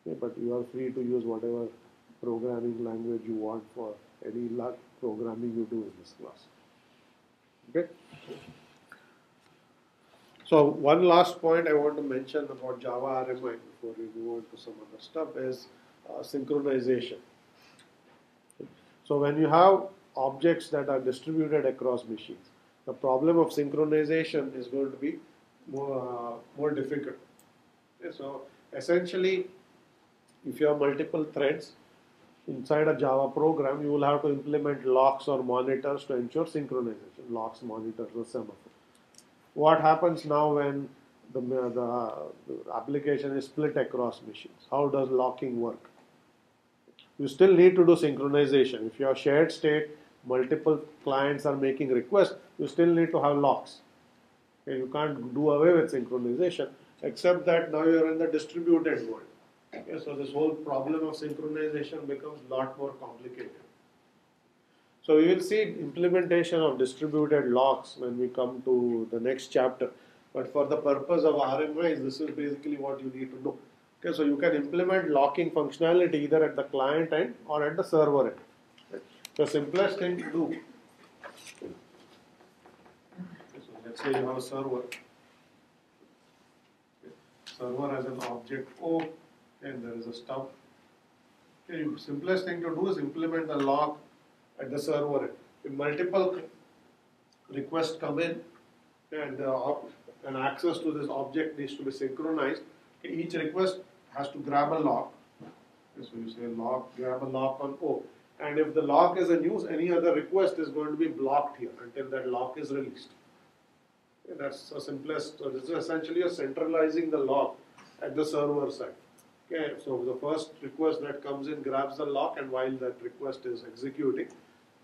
S1: Okay. But you are free to use whatever programming language you want for any programming you do in this class. Okay. So one last point I want to mention about Java RMI before we move on to some other stuff is synchronization. So when you have objects that are distributed across machines, the problem of synchronization is going to be more difficult. Okay, so essentially, if you have multiple threads inside a Java program, you will have to implement locks or monitors to ensure synchronization. Locks, monitors, or semaphore. What happens now when the application is split across machines. How does locking work? You still need to do synchronization. If you have shared state, multiple clients are making requests, you still need to have locks. Okay, you can't do away with synchronization, except that now you are in the distributed world. Okay, so this whole problem of synchronization becomes a lot more complicated. So we will see implementation of distributed locks when we come to the next chapter. But for the purpose of RMIs, this is basically what you need to do. Okay, so you can implement locking functionality either at the client end or at the server end. Right? The simplest thing to do. Okay, so let's say you have a server. Okay, server has an object O and there is a stub. Okay, simplest thing to do is implement the lock at the server end. If multiple requests come in and access to this object needs to be synchronized, okay, each request has to grab a lock. Okay, so you say lock, grab a lock on O. And if the lock is in use, any other request is going to be blocked here until that lock is released. Okay, that's the simplest. So this is essentially you're centralizing the lock at the server side. Okay, so the first request that comes in grabs the lock, and while that request is executing,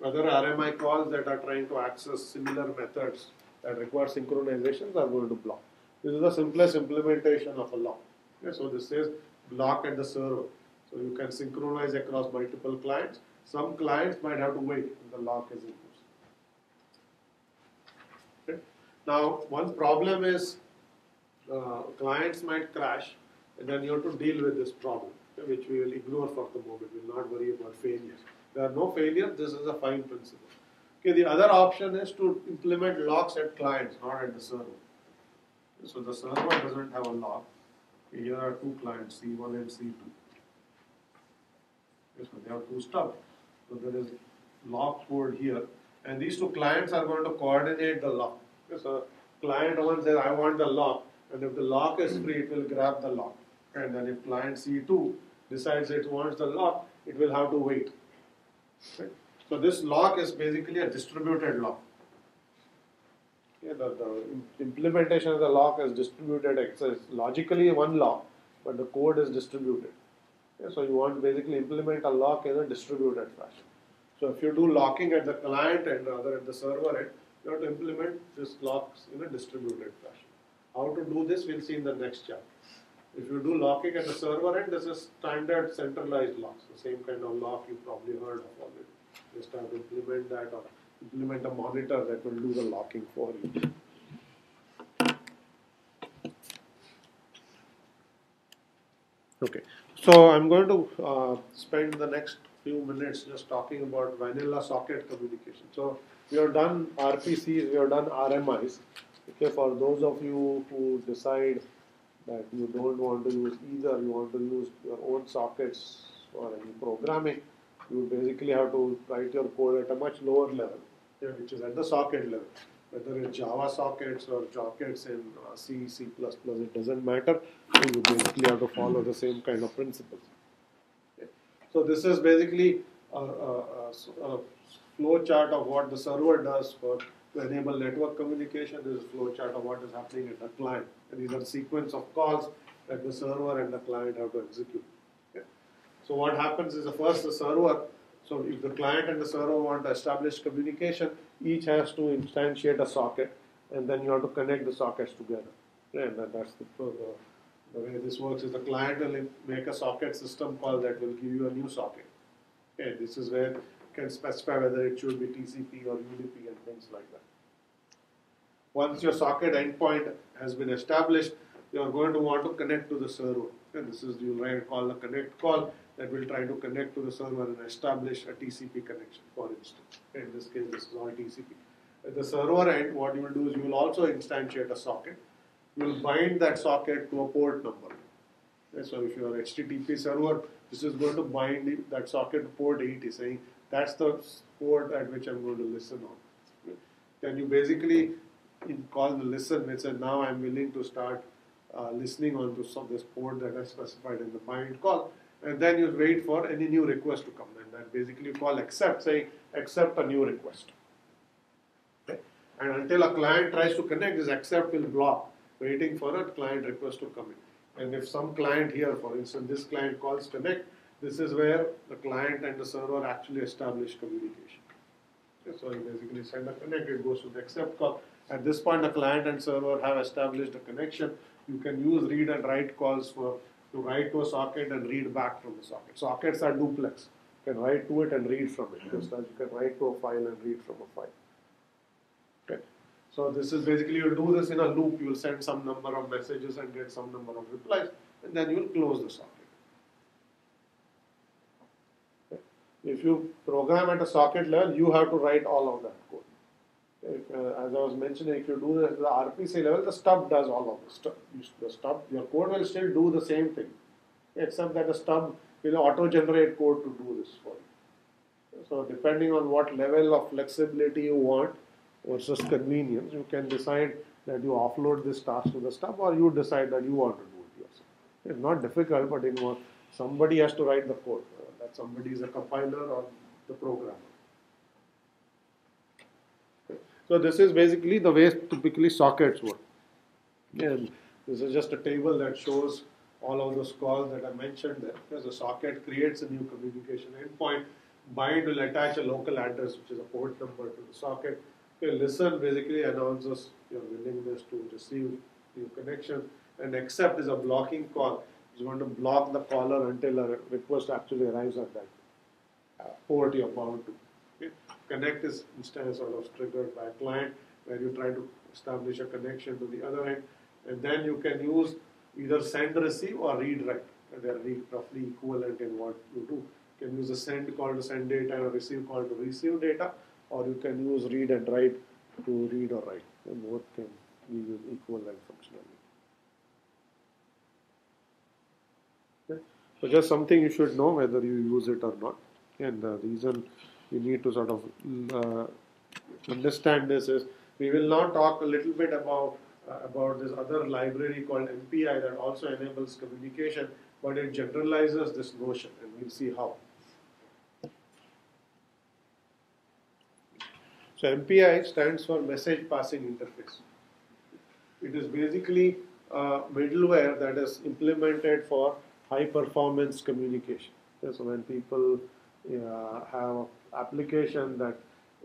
S1: other RMI calls that are trying to access similar methods that require synchronizations are going to block. This is the simplest implementation of a lock. Okay, so this says lock at the server. So you can synchronize across multiple clients. Some clients might have to wait until the lock is in use. Okay. Now, one problem is clients might crash, and then you have to deal with this problem, okay, which we will ignore for the moment. We will not worry about failures. There are no failures. This is a fine principle. Okay, the other option is to implement locks at clients, not at the server. So the server doesn't have a lock. Okay, here are two clients, C1 and C2. Okay, so they have two stubs. So there is lock code here, and these two clients are going to coordinate the lock. Okay, so client 1 says, I want the lock, and if the lock is free, it will grab the lock. And then if client C2 decides it wants the lock, it will have to wait. Okay. So this lock is basically a distributed lock. Yeah, the implementation of the lock is distributed. It's logically one lock, but the code is distributed. Yeah, so you want to basically implement a lock in a distributed fashion. So if you do locking at the client end rather at the server end, you have to implement this locks in a distributed fashion. How to do this, we'll see in the next chapter. If you do locking at the server end, this is standard centralized locks, the same kind of lock you probably heard of already. Just have to implement that or implement a monitor that will do the locking for you. Okay, so I'm going to spend the next few minutes just talking about vanilla socket communication. So we have done RPCs, we have done RMIs. Okay, for those of you who decide that you don't want to use either, you want to use your own sockets or any programming, you basically have to write your code at a much lower level, which is at the socket level. Whether it's Java sockets or sockets in C, C++, it doesn't matter. You basically have to follow the same kind of principles. Okay. So this is basically a flow chart of what the server does to enable network communication. This is a flow chart of what is happening at the client. And these are sequence of calls that the server and the client have to execute. Okay. So what happens is first the server, so if the client and the server want to establish communication, each has to instantiate a socket, and then you have to connect the sockets together. And that's the way this works is the client will make a socket system call that will give you a new socket. Okay, this is where you can specify whether it should be TCP or UDP and things like that. Once your socket endpoint has been established, you are going to want to connect to the server. Okay, this is you'll call a connect call that will try to connect to the server and establish a TCP connection, for instance. Okay, in this case, this is all TCP. At the server end, what you will do is you will also instantiate a socket. You will bind that socket to a port number. Okay, so if you are HTTP server, this is going to bind that socket to port 80, saying that's the port at which I'm going to listen on. Okay. Then you basically call the listen, which says now I'm willing to start listening on to this port that I specified in the bind call. And then you wait for any new request to come. And that basically you call accept, saying accept a new request. Okay. And until a client tries to connect, this accept will block. waiting for a client request to come in. And if some client here, for instance, this client calls connect, this is where the client and the server actually establish communication. Okay, so you basically send a connect, it goes to the accept call. At this point, the client and server have established a connection. You can use read and write calls to write to a socket and read back from the socket. Sockets are duplex. You can write to it and read from it, just as you can write to a file and read from a file. Okay. So this is basically, you do this in a loop. You will send some number of messages and get some number of replies, and then you will close the socket. Okay. If you program at a socket level, you have to write all of that code. As I was mentioning, if you do this at the RPC level, the stub does all of this stuff. The stub, your code will still do the same thing, except that the stub will auto-generate code to do this for you. So depending on what level of flexibility you want versus convenience, you can decide that you offload this task to the stub, or you decide that you want to do it yourself. It's not difficult, but somebody has to write the code. That somebody is a compiler or the programmer. So this is basically the way typically sockets work. And this is just a table that shows all of those calls that I mentioned there. Because the socket creates a new communication endpoint. Bind will attach a local address, which is a port number, to the socket. Okay, listen basically announces your willingness to receive new connection. And accept is a blocking call. It's going to block the caller until a request actually arrives at that port you're bound to. Okay. Connect is instead sort of triggered by a client, where you try to establish a connection to the other end, and then you can use either send receive or read write. They are roughly equivalent in what you do. You can use a send call to send data and a receive call to receive data, or you can use read and write to read or write. And both can give you equivalent functionality. Okay. So just something you should know whether you use it or not. And the reason you need to sort of understand this is, we will now talk a little bit about this other library called MPI that also enables communication, but it generalizes this notion, and we'll see how. So MPI stands for Message Passing Interface. It is basically a middleware that is implemented for high performance communication. So when people have application that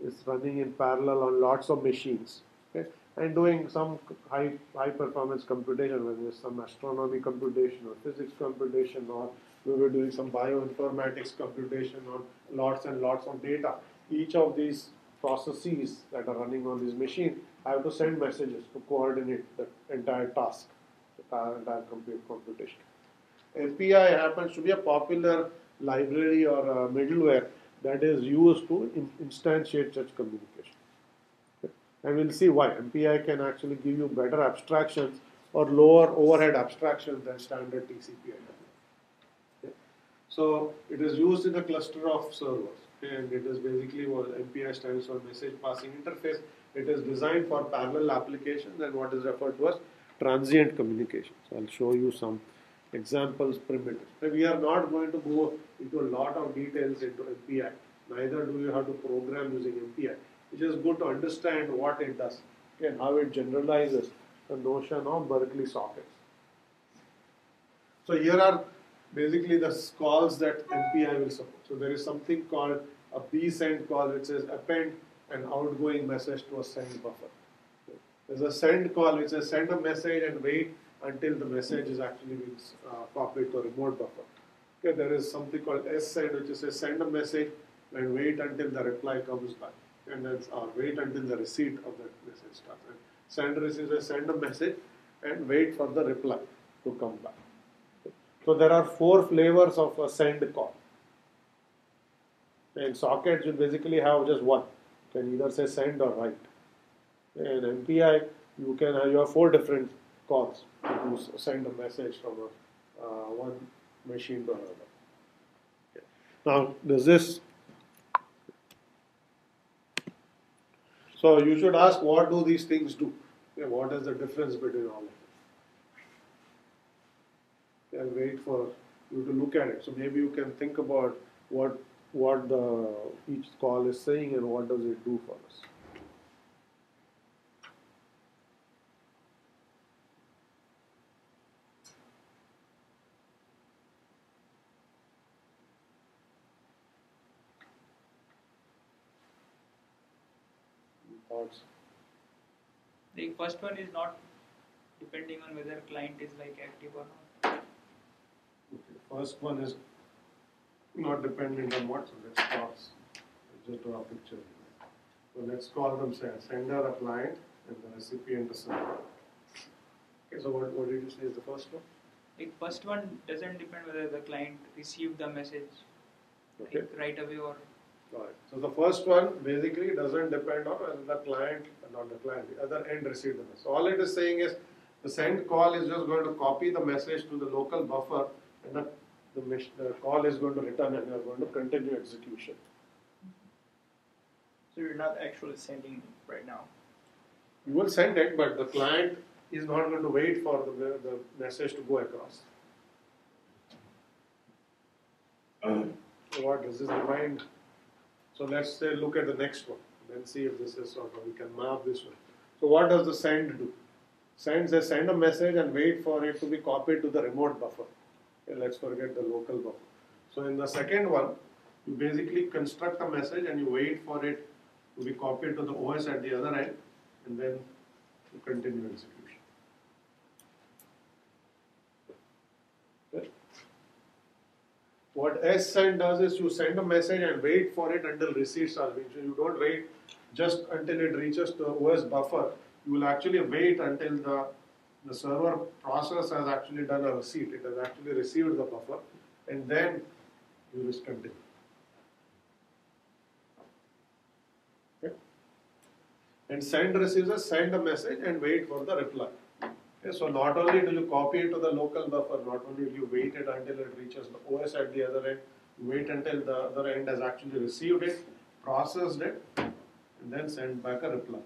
S1: is running in parallel on lots of machines, okay, and doing some high performance computation, whether it's some astronomy computation or physics computation, or we were doing some bioinformatics computation on lots and lots of data. Each of these processes that are running on this machine have to send messages to coordinate the entire task, the entire computation. MPI happens to be a popular library or a middleware that is used to instantiate such communication. Okay. And we'll see why. MPI can actually give you better abstractions or lower overhead abstractions than standard TCP/IP. Okay. So it is used in a cluster of servers. Okay. And it is basically what MPI stands for, Message Passing Interface. It is designed for parallel applications and what is referred to as transient communication. So I'll show you some examples, primitives. We are not going to go into a lot of details into MPI. Neither do you have to program using MPI. It's just good to understand what it does, okay, and how it generalizes the notion of Berkeley sockets. So here are basically the calls that MPI will support. So there is something called a bsend call, which says append an outgoing message to a send buffer. Okay. There's a send call, which says send a message and wait until the message is actually being copied to a remote buffer. Okay, there is something called send, which is a send a message and wait until the reply comes back, and then wait until the receipt of that message starts. And send receives a send a message and wait for the reply to come back. Okay. So there are 4 flavors of a send call. And sockets will basically have just one. You can either say send or write. And MPI, you have 4 different calls to send a message from one machine to another. Okay. Now, so you should ask, what do these things do? Okay, what is the difference between all of them? I'll wait for you to look at it. So maybe you can think about what each call is saying and what does it do for us. Thoughts?
S5: The first one is not depending on whether client is like active or not.
S1: Okay. First one is not dependent on what, so let's pause. Let's just draw a picture. So let's call them sender a client and the recipient a server. Okay, so what did you say is the first one?
S5: Like first one doesn't depend whether the client received the message
S1: Okay.
S5: like right away or
S1: Right. So the first one basically doesn't depend on whether the client, not the client, the other end received the message. So all it is saying is the send call is just going to copy the message to the local buffer, and the call is going to return, and you are going to continue execution.
S3: So you're not actually sending right now.
S1: You will send it, but the client is not going to wait for the message to go across. So what does this remind? So let's say look at the next one, then see if this is sort of, we can map this one. So what does the send do? Send a message and wait for it to be copied to the remote buffer. Okay, let's forget the local buffer. So in the second one, you basically construct a message and you wait for it to be copied to the OS at the other end, and then you continue execution. Okay. What send does is you send a message and wait for it until receipts are reached. You don't wait just until it reaches the OS buffer. You will actually wait until the server process has actually done a receipt. It has actually received the buffer, and then you just continue. Okay. And send receives send a message and wait for the reply. Okay, so not only do you copy it to the local buffer, not only do you wait it until it reaches the OS at the other end, you wait until the other end has actually received it, processed it, and then send back a reply.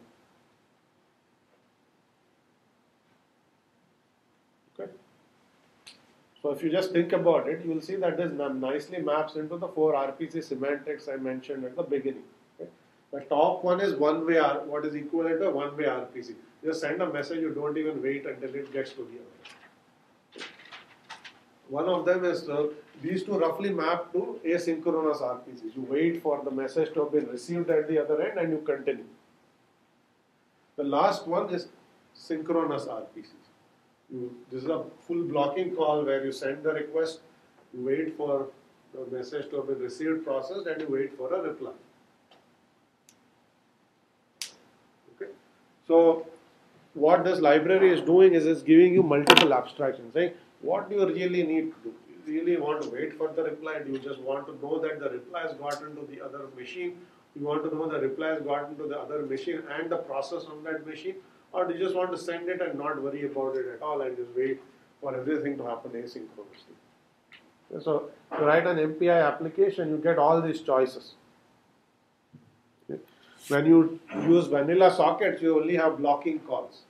S1: Okay. So if you just think about it, you will see that this nicely maps into the 4 RPC semantics I mentioned at the beginning. Okay. The top one is one-way, what is equivalent to a one-way RPC. Just send a message, you don't even wait until it gets to the other end. One of them is, these two roughly map to asynchronous RPCs. You wait for the message to have been received at the other end and you continue. The last one is synchronous RPCs. This is a full blocking call where you send the request, you wait for the message to have been received, processed, and you wait for a reply. Okay. So what this library is doing is it's giving you multiple abstractions, saying what do you really need to do? You really want to wait for the reply? Do you just want to know that the reply has gotten to the other machine? You want to know the reply has gotten to the other machine and the process on that machine? Or do you just want to send it and not worry about it at all and just wait for everything to happen asynchronously? Okay, so to write an MPI application, you get all these choices. Okay. When you use vanilla sockets, you only have blocking calls.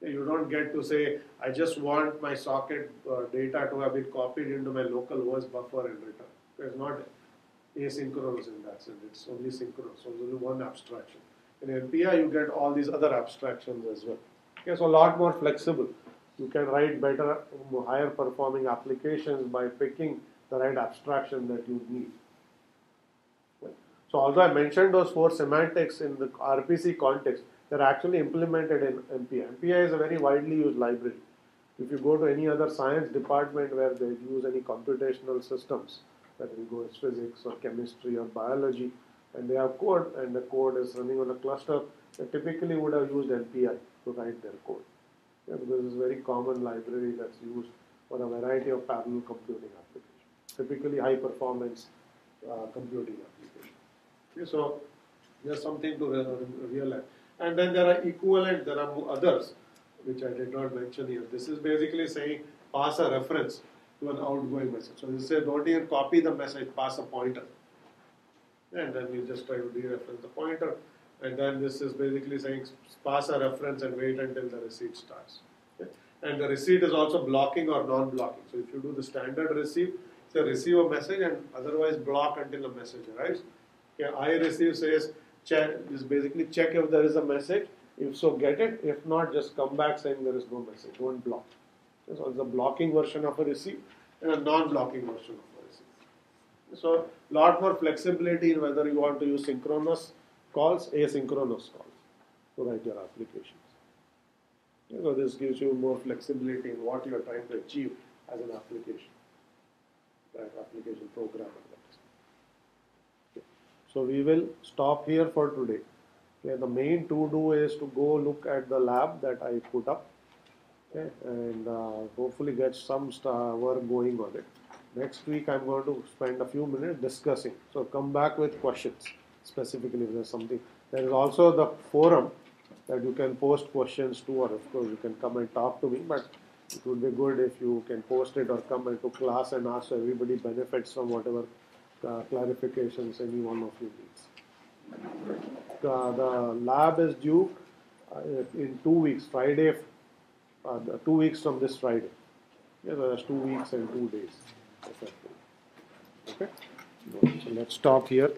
S1: Okay. You don't get to say, I just want my socket data to have been copied into my local OS buffer and return. It's not asynchronous in that sense, it's only synchronous, so there's only one abstraction. In MPI, you get all these other abstractions as well. Okay, so a lot more flexible. You can write better, higher performing applications by picking the right abstraction that you need. Okay. So although I mentioned those 4 semantics in the RPC context, they're actually implemented in MPI. MPI is a very widely used library. If you go to any other science department where they use any computational systems, whether you go as physics or chemistry or biology, and they have code, and the code is running on a cluster, they typically would have used MPI to write their code. Yeah, because it's a very common library that's used for a variety of parallel computing applications, typically high performance computing applications. Okay, so there's something to realize. And then there are equivalent, there are others, which I did not mention here. This is basically saying pass a reference to an outgoing message. So this says don't even copy the message, pass a pointer. And then you just try to dereference the pointer. And then this is basically saying pass a reference and wait until the receipt starts. Okay? And the receipt is also blocking or non-blocking. So if you do the standard receive, say receive a message and otherwise block until a message arrives. Okay, I receive says check, is basically check if there is a message. If so, get it. If not, just come back saying there is no message. Don't block. Okay, so it's a blocking version of a receive and a non-blocking version of a receive. So, lot more flexibility in whether you want to use synchronous calls, asynchronous calls to write your applications. So this gives you more flexibility in what you are trying to achieve as an application, that application programmer. Okay. So we will stop here for today. Okay. The main to-do is to go look at the lab that I put up, okay, and hopefully get some work going on it. Next week I'm going to spend a few minutes discussing. So come back with questions, specifically if there's something. There is also the forum that you can post questions to, or of course you can come and talk to me, but it would be good if you can post it or come into class and ask, so everybody benefits from whatever clarifications any one of you needs. The lab is due in 2 weeks, Friday, 2 weeks from this Friday. Yeah, there's 2 weeks and 2 days. Okay, so let's stop here.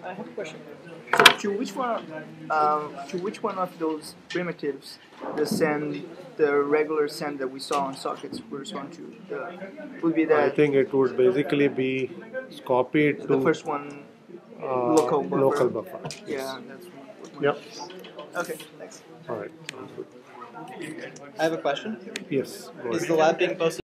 S3: I have a question. To which one of those primitives the regular send that we saw on sockets correspond to? Would be that
S1: I think it would basically be copied to
S3: the first one, local buffer.
S1: Local buffer.
S3: Yeah, that's what.
S1: Yep.
S3: Okay, thanks.
S1: All right. Sounds good.
S6: I have a question.
S1: Yes. Go
S6: Is
S1: ahead.
S6: the lab being posted?